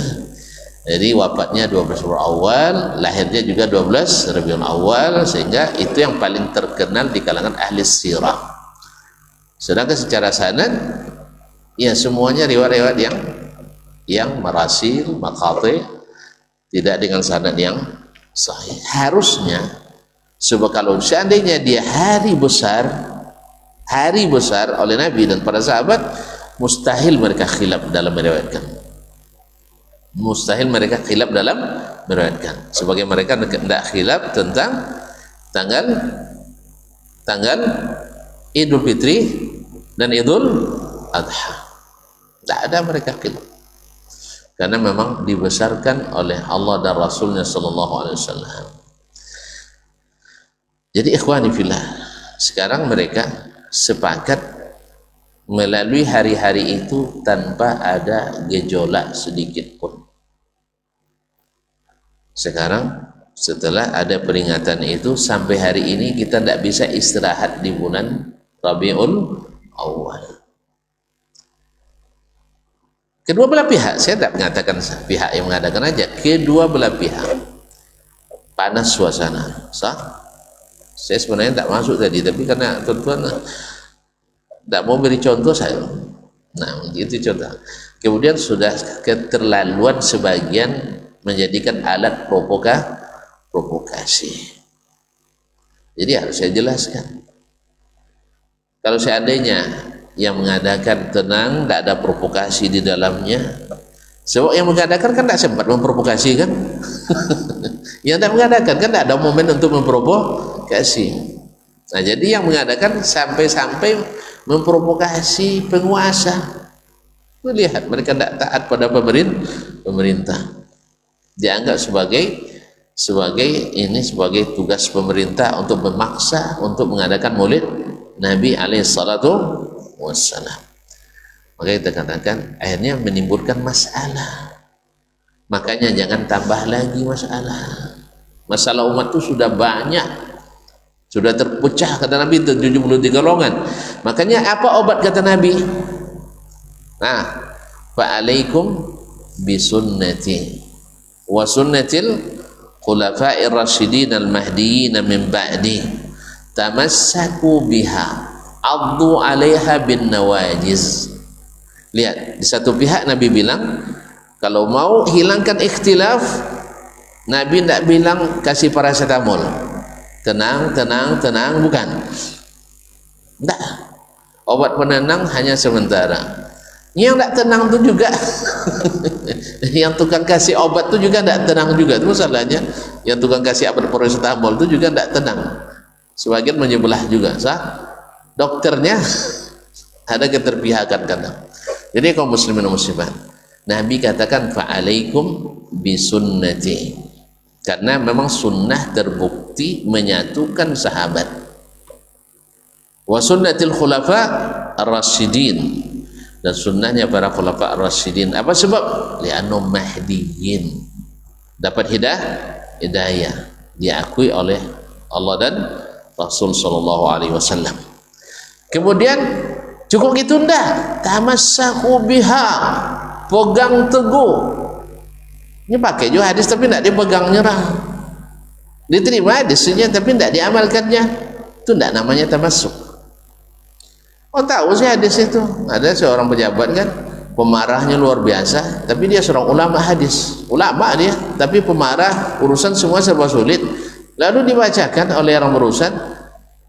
Jadi wafatnya 12 Rabiul Awal, lahirnya juga 12 Rabiul Awal, sehingga itu yang paling terkenal di kalangan ahli sirah. Sedangkan secara sanad ya semuanya riwayat yang marasil, maqati, tidak dengan sanad yang sahih. Harusnya sebab kalau seandainya dia hari besar oleh Nabi dan para sahabat, mustahil mereka khilaf dalam meriwayatkan. Sebagai mereka tidak khilaf tentang tanggal Idul Fitri dan Idul Adha. Tidak ada mereka khilaf, karena memang dibesarkan oleh Allah dan Rasulnya Sallallahu Alaihi Wasallam. Jadi ikhwani fillah, sekarang mereka sepakat melalui hari-hari itu tanpa ada gejolak sedikit pun. Sekarang setelah ada peringatan itu, sampai hari ini kita tidak bisa istirahat di bulan Rabiul Awal. Kedua belah pihak, saya tidak mengatakan pihak yang mengadakan aja, kedua belah pihak panas suasana. Sah? Saya sebenarnya tidak masuk tadi, tapi karena tuan-tuan tidak mau beri contoh saya. Nah, itu contoh. Kemudian sudah keterlaluan sebagian menjadikan alat provokasi. Jadi harus saya jelaskan. Kalau seandainya yang mengadakan tenang, tidak ada provokasi di dalamnya, Sebab yang mengadakan kan tidak sempat memprovokasi kan. Yang tidak mengadakan kan tidak ada momen untuk memprovokasi. Nah, jadi yang mengadakan sampai-sampai memprovokasi penguasa. Lihat mereka tidak taat pada pemerintah. Dianggap sebagai tugas pemerintah untuk memaksa untuk mengadakan maulid Nabi alaihissalatu wassalam. Maka kita katakan akhirnya menimbulkan masalah. Makanya jangan tambah lagi masalah. Masalah umat itu sudah banyak, sudah terpecah kata Nabi itu 73 golongan. Makanya apa obat kata Nabi? Nah, fa'alaikum bisunnati wa sunnatil khulafa'ir rasyidin al-mahdiyyin min ba'di tamassaku biha addu 'alaiha bin nawajiz. Lihat, di satu pihak Nabi bilang kalau mau hilangkan ikhtilaf, Nabi tidak bilang kasih paracetamol, tenang, bukan. Tidak, obat penenang hanya sementara. Yang tidak tenang itu juga yang tukang kasih obat itu juga tidak tenang juga, itu masalahnya. Yang tukang kasih obat paracetamol itu juga tidak tenang, sebagian menyebelah juga, dokternya ada keterpihakan kadang. Jadi kaum muslimin dan muslimat, Nabi katakan fa'alaikum bisunnati, karena memang sunnah terbukti menyatukan sahabat, wa sunnatil khulafa ar-rasyidin, dan sunnahnya para khulafa ar-rasyidin. Apa sebab? Li'annu mahdiyin, dapat hidayah, diakui oleh Allah dan Rasul sallallahu alaihi wasallam. Kemudian cukup gitu enggak? Tamassaku biha, pegang teguh. Ini pakai juga hadis tapi tidak dipegang nyerah. Diterima hadisnya tapi tidak diamalkannya. Itu tidak namanya tamassuk. Oh, tahu sih hadis itu. Ada seorang pejabat kan, pemarahnya luar biasa, tapi dia seorang ulama hadis. Ulama dia, tapi pemarah, urusan semua serba sulit. Lalu dibacakan oleh orang berurusan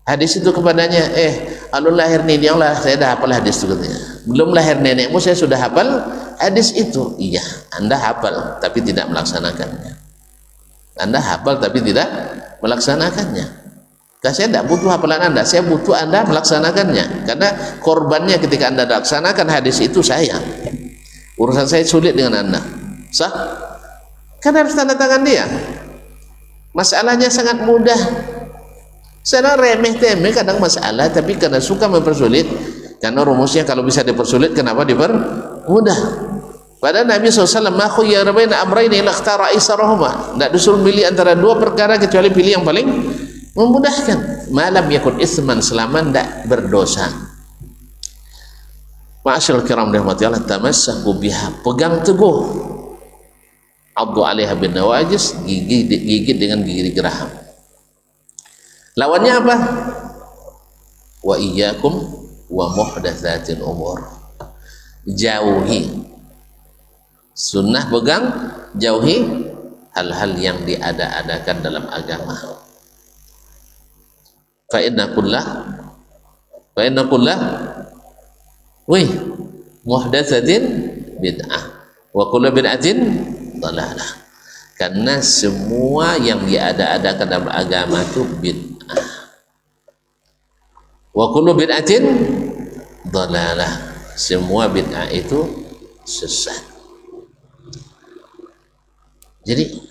hadis itu kepadanya, alun lahir nenek lah saya dah hafal hadis itu katanya. Belum lahir nenekmu saya sudah hafal hadis itu. Iya, Anda hafal tapi tidak melaksanakannya. Anda hafal tapi tidak melaksanakannya. Saya tidak butuh hafalan Anda, saya butuh Anda melaksanakannya. Karena korbannya ketika Anda laksanakan hadis itu saya. Urusan saya sulit dengan Anda. Sah? Kan harus tanda tangan dia. Masalahnya sangat mudah. Saya remeh-temeh kadang masalah, tapi karena suka mempersulit, karena rumusnya kalau bisa dipersulit, kenapa dipermudah? Padahal Nabi SAW makhuyyara baina amrayni illa ikhtara aisarahuma, tidak disuruh pilih antara dua perkara kecuali pilih yang paling memudahkan. Malam yakun isman, selama tidak berdosa. Ma'asyil kiram rahmati Allah, tamassaku biha, pegang teguh, addu 'alaiha bin nawajiz, gigit dengan gigi geraham. Lawannya apa? Wa iyyakum wa muhdatsatil umur. Jauhi sunnah, pegang, jauhi hal-hal yang diada-adakan dalam agama. Fa inna kullah muhdatsatin bid'ah wa kullu bid'atin dhalalah. Karena semua yang diada-adakan dalam agama itu bid'ah. Wa kullu bid'atin dhalalah. Semua bid'ah itu sesat. Jadi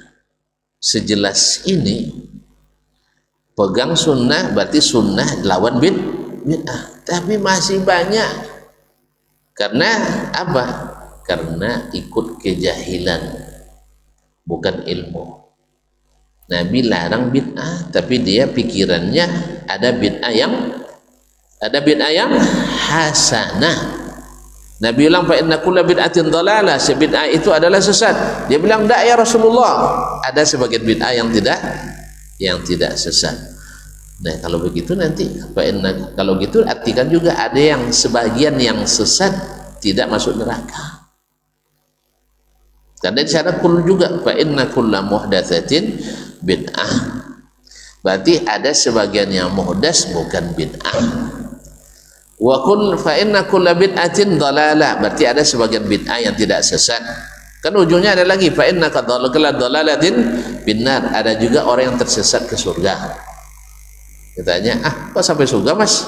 sejelas ini pegang sunnah berarti sunnah lawan bid'ah. Tapi masih banyak. Karena apa? Karena ikut kejahilan, bukan ilmu. Nabi larang bid'ah, tapi dia pikirannya ada bid'ah yang hasanah. Nabi bilang fa inna kulla bid'atin dhalalah, sebid'ah itu adalah sesat. Dia bilang enggak ya Rasulullah, ada sebagian bid'ah yang tidak sesat. Nah, kalau begitu nanti kalau gitu artikan juga ada yang sebagian yang sesat tidak masuk neraka. Karena di sana kul juga fa inna kulla muhdatsatin bid'ah. Berarti ada sebagian yang muhdas bukan bid'ah. Wa kul fa inna kulla bid'atin dhalalah, berarti ada sebagian bid'ah yang tidak sesat. Kan ujungnya ada lagi, fa innaka dhalalatin binnar. Ada juga orang yang tersesat ke surga. Katanya, kok sampai surga mas?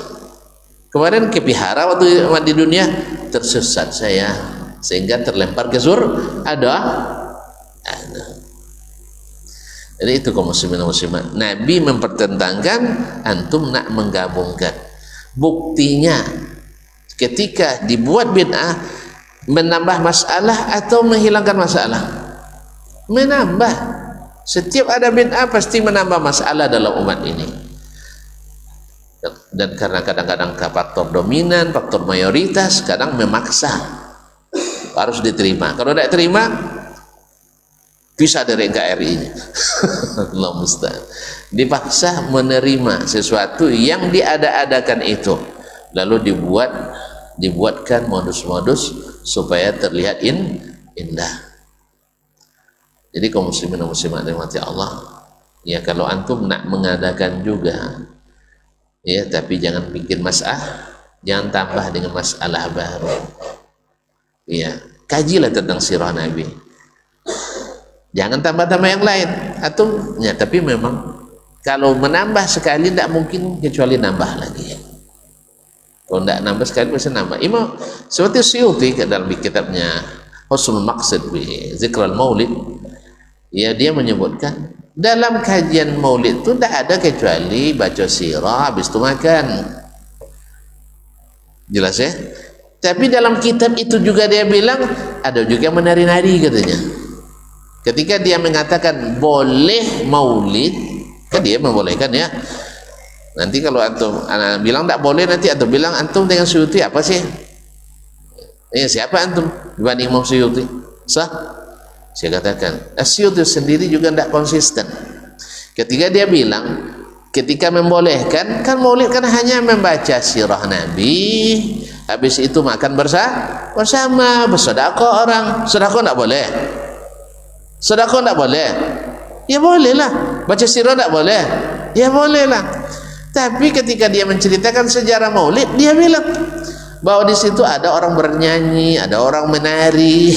Kemarin kepihara waktu di dunia, tersesat saya sehingga terlempar ke surga. Ada. Jadi itu kaum muslimin dan muslimat. Nabi mempertentangkan, antum nak menggabungkan. Buktinya ketika dibuat bid'ah, menambah masalah atau menghilangkan masalah? Menambah. Setiap ada bid'ah pasti menambah masalah dalam umat ini. Dan karena kadang-kadang faktor dominan, faktor mayoritas, kadang memaksa harus diterima. Kalau tidak terima, bisa dari NKRI-nya. Allah musta'an. Dipaksa menerima sesuatu yang diada-adakan itu, lalu dibuatkan modus-modus supaya terlihat indah. Jadi kaum muslimin dan muslimat dirahmati Allah, ya kalau antum nak mengadakan juga, ya tapi jangan bikin masalah, jangan tambah dengan masalah baru. Ya, kajilah tentang sirah Nabi. Jangan tambah-tambah yang lain. Ya, tapi memang kalau menambah sekali tidak mungkin kecuali nambah lagi. Kalau tidak nambah sekali bisa nambah. Imam seperti Suyuti dalam kitabnya Husnul Maqsid bi Zikral Maulid, ya dia menyebutkan dalam kajian Maulid itu tidak ada kecuali baca sirah habis itu makan. Jelas ya? Tapi dalam kitab itu juga dia bilang ada juga menari-nari katanya. Ketika dia mengatakan boleh maulid, kan dia membolehkan ya. Nanti kalau antum bilang tak boleh, nanti antum bilang antum dengan Suyuti apa sih? Siapa antum dibanding Imam Suyuti? Sah? Saya katakan Suyuti sendiri juga tidak konsisten. Ketika dia bilang, ketika membolehkan, kan maulid kan hanya membaca sirah Nabi, habis itu makan bersama, bersedekah orang. Sedekah tidak boleh. Sedekah tidak boleh. Ya bolehlah. Baca sirah tidak boleh. Ya bolehlah. Tapi ketika dia menceritakan sejarah maulid, dia bilang bahwa di situ ada orang bernyanyi, ada orang menari.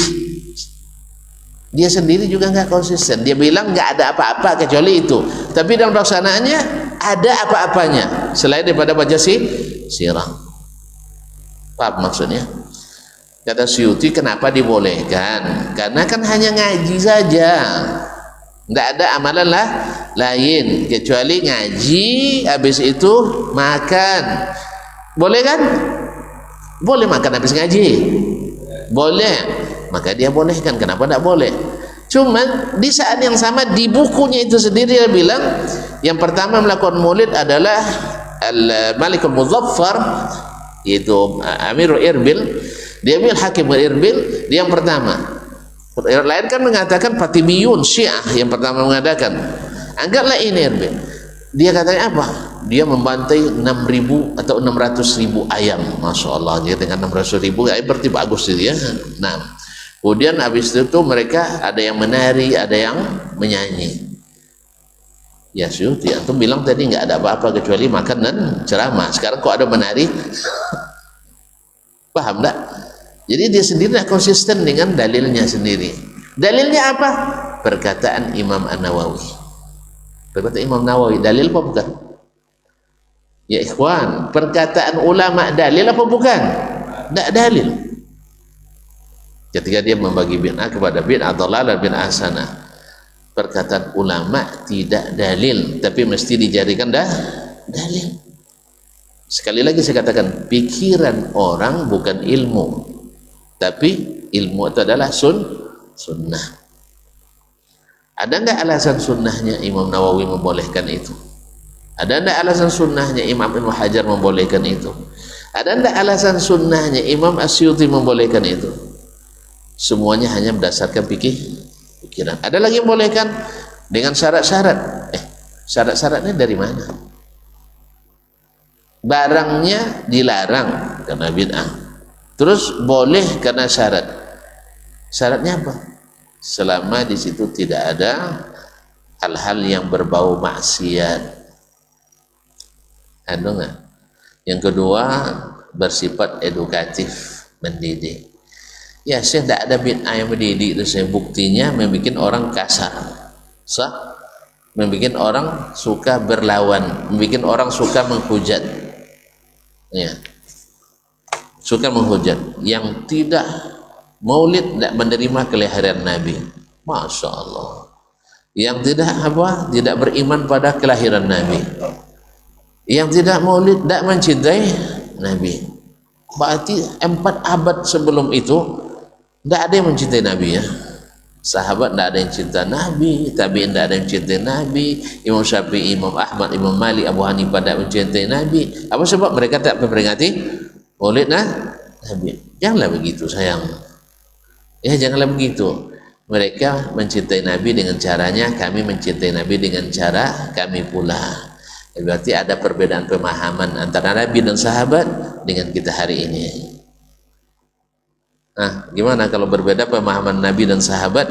Dia sendiri juga nggak konsisten. Dia bilang nggak ada apa-apa kecuali itu. Tapi dalam pelaksanaannya ada apa-apanya selain daripada baca sirah. Paham maksudnya? Kata Suyuti, kenapa dibolehkan? Karena kan hanya ngaji saja, tidak ada amalan lain kecuali ngaji, habis itu makan. Boleh kan? Boleh makan habis ngaji, boleh. Maka dia bolehkan. Kenapa tidak boleh? Cuman di saat yang sama di bukunya itu sendiri dia bilang yang pertama melakukan maulid adalah Al-Malikul Muzaffar, yaitu Amirul Irbil. Dia bilang Hakim Irbil, dia yang pertama. Yang lain kan mengatakan Fatimiyun Syiah yang pertama mengadakan. Anggaplah ini Irbil. Dia katanya apa? Dia membantai 6.000 atau 600.000 ayam. Masya Allah, dia dengan 600.000 ayam berarti bagus itu ya. Nah, kemudian habis itu mereka ada yang menari, ada yang menyanyi. Ya Suyuti, antum bilang tadi nggak ada apa-apa kecuali makan dan ceramah. Sekarang kok ada menari? Paham tak? Jadi dia sendiri tidak konsisten dengan dalilnya sendiri. Dalilnya apa? Perkataan Imam An-Nawawi. Perkataan Imam Nawawi dalil apa bukan? Ya ikhwan, perkataan ulama dalil apa bukan? Tidak dalil. Ketika dia membagi bid'ah kepada bid'ah dhalalah dan bid'ah hasanah, perkataan ulama tidak dalil, tapi mesti dijadikan dalil. Sekali lagi saya katakan, pikiran orang bukan ilmu, tapi ilmu itu adalah sunnah. Ada enggak alasan sunnahnya Imam Nawawi membolehkan itu? Ada enggak alasan sunnahnya Imam Ibnu Hajar membolehkan itu? Ada enggak alasan sunnahnya Imam Asyuti membolehkan itu? Semuanya hanya berdasarkan pikiran. Ada lagi yang membolehkan dengan syarat-syarat. Syarat-syaratnya dari mana? Barangnya dilarang karena bid'ah, terus boleh karena syarat. Syaratnya apa? Selama di situ tidak ada hal-hal yang berbau maksiat. Yang kedua, bersifat edukatif, mendidik. Ya, saya tidak ada bid'ah yang mendidik itu saya. Buktinya membuat orang kasar, membuat orang suka berlawan, membuat orang suka menghujat, ya, suka menghujat. Yang tidak maulid tidak menerima kelahiran Nabi, masya Allah. Yang tidak tidak beriman pada kelahiran Nabi, yang tidak maulid tidak mencintai Nabi. Berarti 4 abad sebelum itu tidak ada yang mencintai Nabi, ya. Sahabat tidak ada yang cinta Nabi, tabi'in tidak ada yang cintai Nabi, Imam Syafi'i, Imam Ahmad, Imam Malik, Abu Hanifah tidak mencintai Nabi. Apa sebab? Mereka tak memperingati maulid Nabi. Janganlah begitu sayang, ya, janganlah begitu. Mereka mencintai Nabi dengan caranya, kami mencintai Nabi dengan cara kami pula. Berarti ada perbedaan pemahaman antara Nabi dan sahabat dengan kita hari ini. Nah, gimana kalau berbeda pemahaman Nabi dan sahabat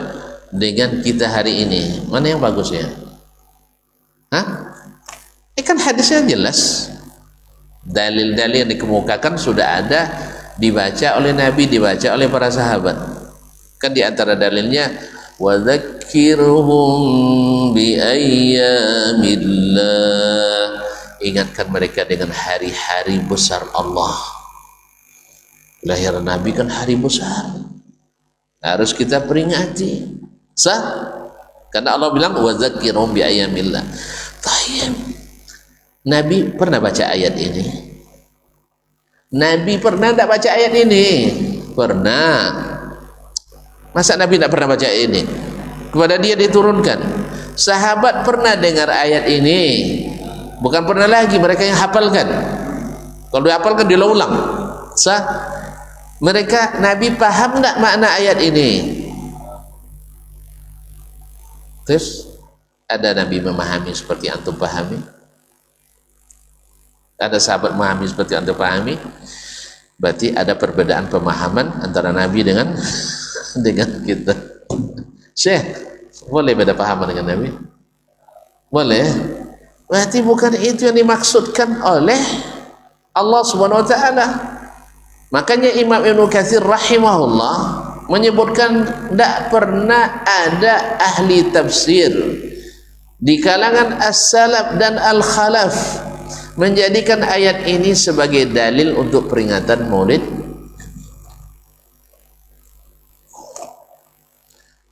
dengan kita hari ini? Mana yang bagus ya? Kan hadisnya jelas. Dalil-dalil yang dikemukakan sudah ada, dibaca oleh Nabi, dibaca oleh para sahabat. Kan di antara dalilnya, wa dzakirhum bi ayyamillah. Ingatkan mereka dengan hari-hari besar Allah. Kelahiran Nabi kan hari besar, harus kita peringati, karena Allah bilang wa dzakirhum bi ayyamillah. Tayyib. Nabi pernah baca ayat ini? Nabi pernah tidak baca ayat ini? Pernah. Masa Nabi tidak pernah baca ayat ini? Kepada dia diturunkan. Sahabat pernah dengar ayat ini? Bukan pernah lagi, mereka yang hafalkan. Kalau dihafalkan dia ulang. Mereka, Nabi paham enggak makna ayat ini? Terus ada Nabi memahami seperti antum pahami? Ada sahabat memahami seperti antum pahami? Berarti ada perbedaan pemahaman antara Nabi dengan kita. Syekh, boleh beda pahaman dengan Nabi? Boleh. Berarti bukan itu yang dimaksudkan oleh Allah Subhanahu wa taala. Makanya Imam Ibnu Katsir rahimahullah menyebutkan tidak pernah ada ahli tafsir di kalangan as-salaf dan al-khalaf menjadikan ayat ini sebagai dalil untuk peringatan maulid.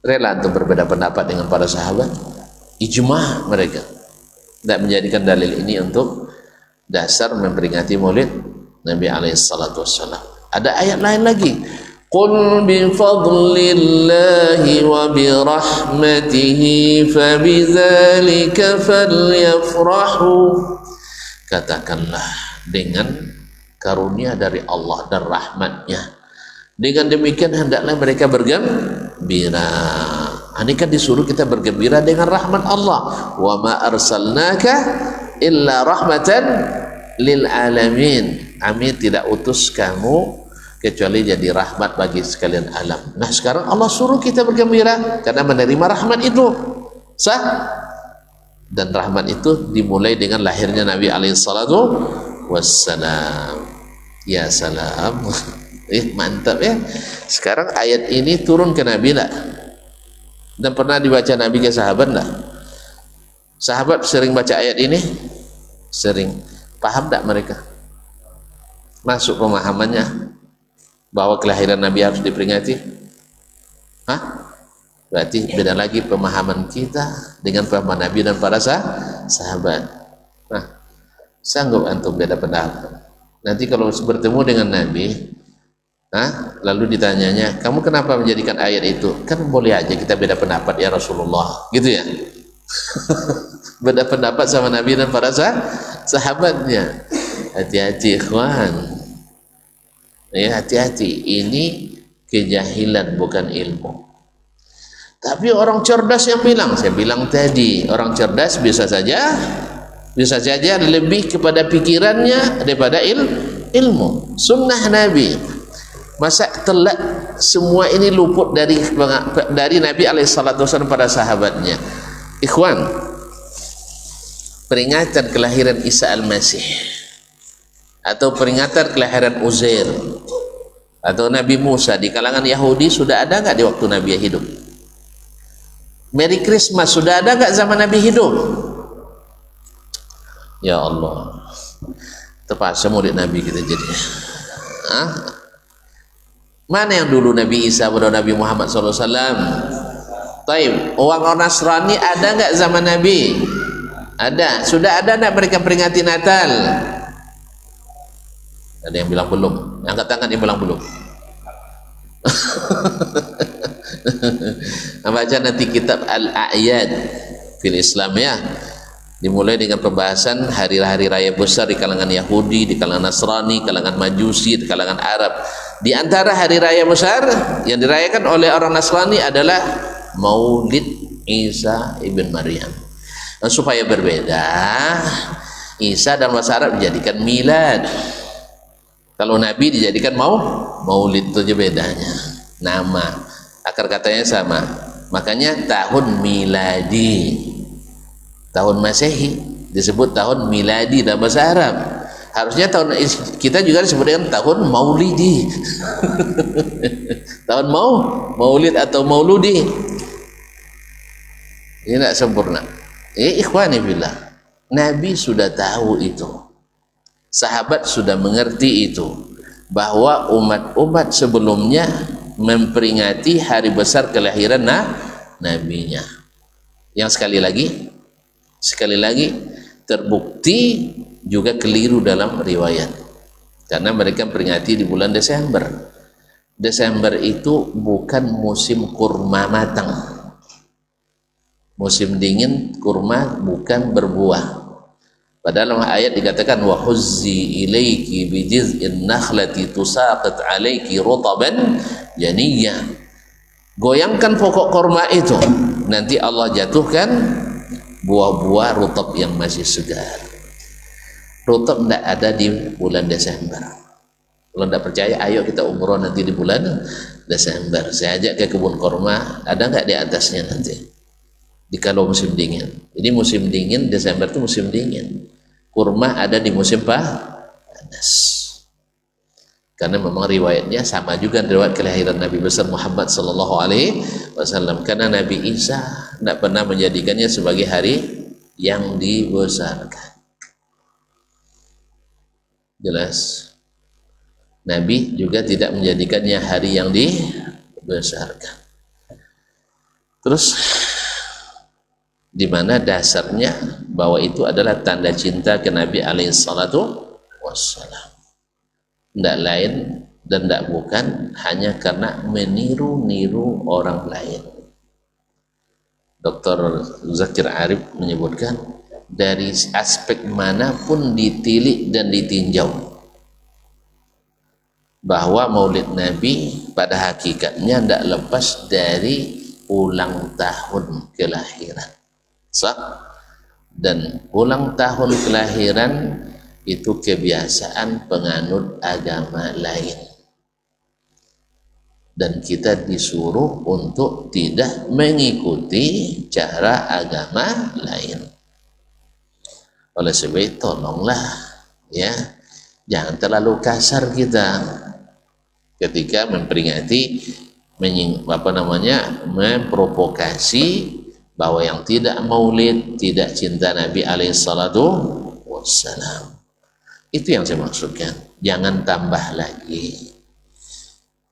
Rela untuk berbeda pendapat dengan para sahabat, ijma mereka tidak menjadikan dalil ini untuk dasar memperingati maulid Nabi alaihissalatu wassalam. Ada ayat lain lagi, qul bi fadlillahi wa bi rahmatihi fabidzalika falyafrahu. Katakanlah dengan karunia dari Allah dan rahmatnya, dengan demikian hendaklah mereka bergembira. Ini kan disuruh kita bergembira dengan rahmat Allah. Wa ma arsalnaka illa rahmatan lil alamin. Kami tidak utus kamu kecuali jadi rahmat bagi sekalian alam. Nah, sekarang Allah suruh kita bergembira karena menerima rahmat itu. Dan rahmat itu dimulai dengan lahirnya Nabi alaihissalatu wassalam. Ya salam. Mantap ya. Sekarang ayat ini turun ke Nabi enggak? Dan pernah dibaca Nabi ke sahabat enggak? Sahabat sering baca ayat ini? Sering. Paham enggak mereka? Masuk pemahamannya bahwa kelahiran Nabi harus diperingati? Berarti beda lagi pemahaman kita dengan pemahaman Nabi dan para sahabat. Nah, sanggup antum beda pendapat? Nanti kalau bertemu dengan Nabi, lalu ditanyanya, kamu kenapa menjadikan ayat itu? Kan boleh aja kita beda pendapat ya Rasulullah, gitu ya. Beda pendapat sama Nabi dan para sahabatnya. Hati-hati ikhwan, ya, hati-hati. Ini kejahilan bukan ilmu. Tapi orang cerdas yang bilang, saya bilang tadi, orang cerdas bisa saja lebih kepada pikirannya daripada ilmu. Sunnah Nabi, masa telat semua ini luput dari Nabi alaihissalam pada sahabatnya. Ikhwan, peringatan kelahiran Isa al-Masih atau peringatan kelahiran Uzair Atau Nabi Musa di kalangan Yahudi sudah ada nggak di waktu Nabi hidup? Merry Christmas sudah ada nggak zaman Nabi hidup? Ya Allah, terpaksa murid Nabi kita jadi. Mana yang dulu Nabi Isa pada Nabi Muhammad SAW? Taib, orang Nasrani ada nggak zaman Nabi? Ada. Sudah ada nggak mereka peringati Natal? Ada yang bilang belum. Angkat tangan yang bilang belum. Baca nanti kitab Al-A'yad fil Islam ya. Dimulai dengan pembahasan hari-hari raya besar di kalangan Yahudi, di kalangan Nasrani, kalangan Majusi, di kalangan Arab. Di antara hari raya besar yang dirayakan oleh orang Nasrani adalah Maulid Isa ibn Maryam. Nah, supaya berbeda, Isa dalam bahasa Arab dijadikan milad. Kalau Nabi dijadikan Maulid, itu aja bedanya. Nama, akar katanya sama. Makanya tahun miladi, tahun Masehi disebut tahun miladi dalam bahasa Arab. Harusnya tahun kita juga disebut dengan tahun Maulidi. Tahun Maulid atau Mauludi. Ini tidak sempurna. Ikhwani billah, Nabi sudah tahu itu, sahabat sudah mengerti itu, bahwa umat-umat sebelumnya memperingati hari besar kelahiran nabinya. Yang sekali lagi terbukti juga keliru dalam riwayat, karena mereka memperingati di bulan Desember. Desember itu bukan musim kurma matang. Musim dingin kurma bukan berbuah. Padahal ayat dikatakan wa huzzi ilaiki bi jiz'in nakhlati tusaqit alaiki rutaban janiyya. Goyangkan pokok kurma itu, nanti Allah jatuhkan buah-buah rutab yang masih segar. Rutab tidak ada di bulan Desember. Kalau tidak percaya, ayo kita umroh nanti di bulan Desember. Saya ajak ke kebun kurma, ada nggak di atasnya nanti? Di kalau musim dingin. Jadi musim dingin Desember itu musim dingin. Kurma ada di musim panas. Karena memang riwayatnya sama juga riwayat kelahiran Nabi besar Muhammad sallallahu alaihi wasallam. Karena Nabi Isa tidak pernah menjadikannya sebagai hari yang dibesarkan. Jelas. Nabi juga tidak menjadikannya hari yang dibesarkan. Terus di mana dasarnya bahwa itu adalah tanda cinta ke Nabi alaihi salatu wassalam. Tidak lain dan tidak bukan hanya karena meniru-niru orang lain. Dr. Zakir Arif menyebutkan dari aspek manapun ditilik dan ditinjau bahwa Maulid Nabi pada hakikatnya tidak lepas dari ulang tahun kelahiran. Dan ulang tahun kelahiran itu kebiasaan penganut agama lain, dan kita disuruh untuk tidak mengikuti cara agama lain. Oleh sebab itu tolonglah ya, jangan terlalu kasar kita ketika memperingati memprovokasi bahwa yang tidak maulid tidak cinta Nabi alaihi salatu wassalam. Itu yang saya maksudkan. Jangan tambah lagi,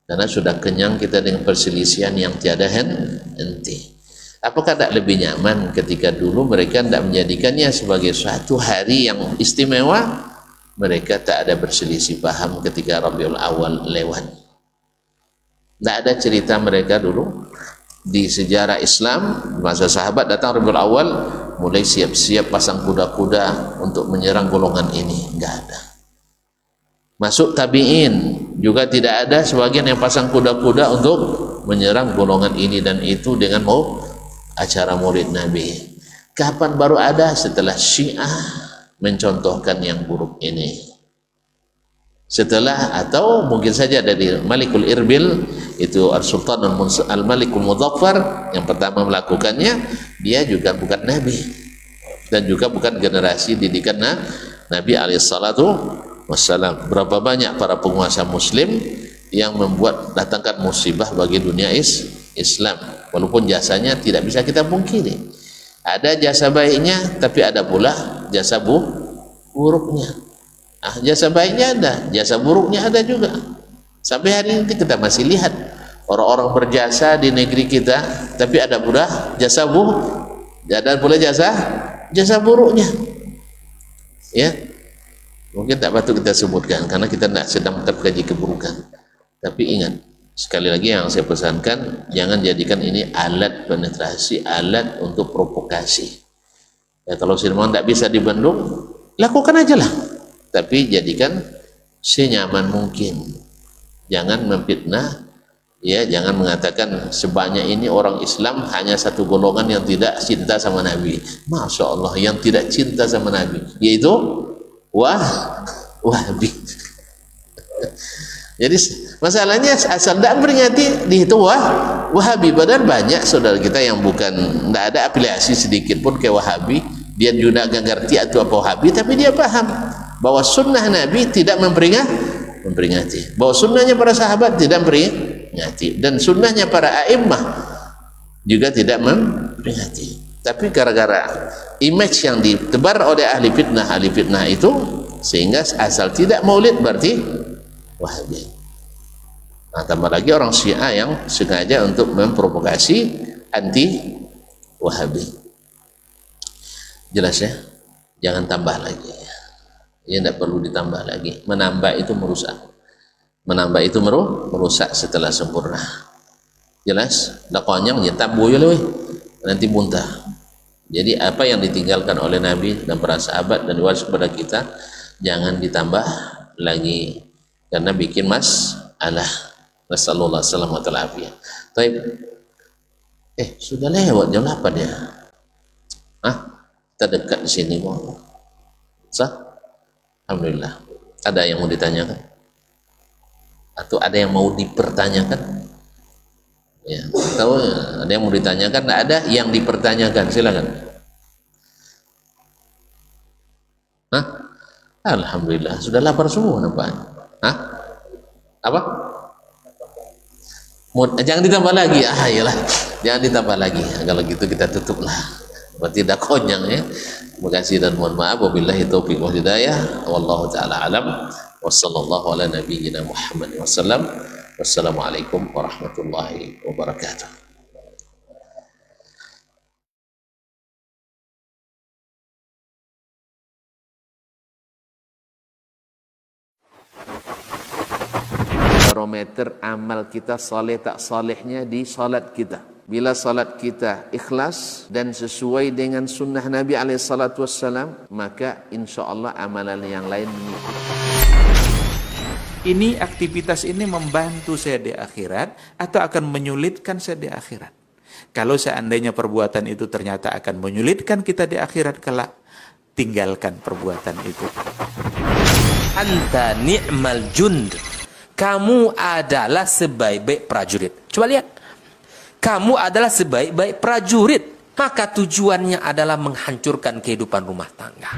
karena sudah kenyang kita dengan perselisihan yang tiada henti. Apakah tak lebih nyaman ketika dulu mereka tidak menjadikannya sebagai suatu hari yang istimewa? Mereka tak ada berselisih paham ketika Rabiul Awal lewat. Tidak ada cerita mereka dulu di sejarah Islam masa sahabat datang Rabiul Awal mulai siap-siap pasang kuda-kuda untuk menyerang golongan ini. Enggak ada. Masuk tabi'in juga tidak ada sebagian yang pasang kuda-kuda untuk menyerang golongan ini dan itu dengan mau acara Maulid Nabi. Kapan baru ada? Setelah Syiah mencontohkan yang buruk ini. Setelah atau mungkin saja dari Malikul Irbil, itu Sultan Al-Malikul Mudzaffar yang pertama melakukannya, dia juga bukan Nabi dan juga bukan generasi didikan Nabi alaihissalatu wassalam. Berapa banyak para penguasa muslim yang membuat datangkan musibah bagi dunia Islam, walaupun jasanya tidak bisa kita pungkiri. Ada jasa baiknya, tapi ada pula jasa buruknya. Jasa baiknya ada, jasa buruknya ada juga. Sampai hari ini kita masih lihat orang-orang berjasa di negeri kita, tapi ada pula jasa jasa buruknya. Ya, mungkin tak patut kita sebutkan karena kita tidak sedang terkaji keburukan. Tapi ingat, sekali lagi yang saya pesankan, jangan jadikan ini alat penetrasi, alat untuk provokasi. Ya, kalau firman tidak bisa dibendung, lakukan aja lah. Tapi jadikan senyaman mungkin. Jangan memfitnah, ya, jangan mengatakan sebanyak ini orang Islam hanya satu golongan yang tidak cinta sama Nabi. Masya Allah, yang tidak cinta sama Nabi, yaitu Wahabi. Jadi masalahnya asal tidak beringati di itu Wahabi. Padahal banyak saudara kita yang bukan, tidak ada afiliasi sedikit pun ke Wahabi, dia juga gak ngerti atau apa Wahabi, tapi dia paham bahwa sunnah Nabi tidak memperingati, bahwa sunnahnya para sahabat tidak memperingati, dan sunnahnya para a'immah juga tidak memperingati. Tapi gara-gara image yang ditebar oleh ahli fitnah itu, sehingga asal tidak maulid berarti Wahabi. Nah, tambah lagi orang Syiah yang sengaja untuk memprovokasi anti Wahabi. Jelas ya? Jangan tambah lagi. Ya, tidak perlu ditambah lagi. Menambah itu merusak. Menambah itu merusak setelah sempurna. Jelas? Dakonyang nyetab boyo nanti muntah. Jadi apa yang ditinggalkan oleh Nabi dan para sahabat dan waris kepada kita, jangan ditambah lagi. Karena bikin masalah. Nasallallahu alaihi wasallam. Baik. Sudah lewat jam 8 ya. Kita dekat di sini mau. Sah? Alhamdulillah. Ada yang mau ditanyakan? Atau ada yang mau dipertanyakan? Ya, tahu ada yang mau ditanyakan? Tidak ada yang dipertanyakan. Silakan. Alhamdulillah. Sudah lapar semua nampaknya. Apa? Jangan ditambah lagi. Iyalah, jangan ditambah lagi. Kalau gitu kita tutuplah. Berarti tidak konyang ya. Terima kasih dan mohon maaf. Wabillahi taufiq wal hidayah. Wallahu taala alam. Wassallallahu ala nabiyyina Muhammad wasallam. Wassalamualaikum warahmatullahi wabarakatuh. Barometer amal kita saleh tak salehnya di salat kita. Bila salat kita ikhlas dan sesuai dengan sunnah Nabi SAW, maka insya Allah amalan yang lain mengikuti. Ini aktivitas ini membantu saya di akhirat atau akan menyulitkan saya di akhirat? Kalau seandainya perbuatan itu ternyata akan menyulitkan kita di akhirat kelak, tinggalkan perbuatan itu. Anta ni'mal jund. Kamu adalah sebaik-baik prajurit. Coba lihat. Kamu adalah sebaik-baik prajurit. Maka tujuannya adalah menghancurkan kehidupan rumah tangga.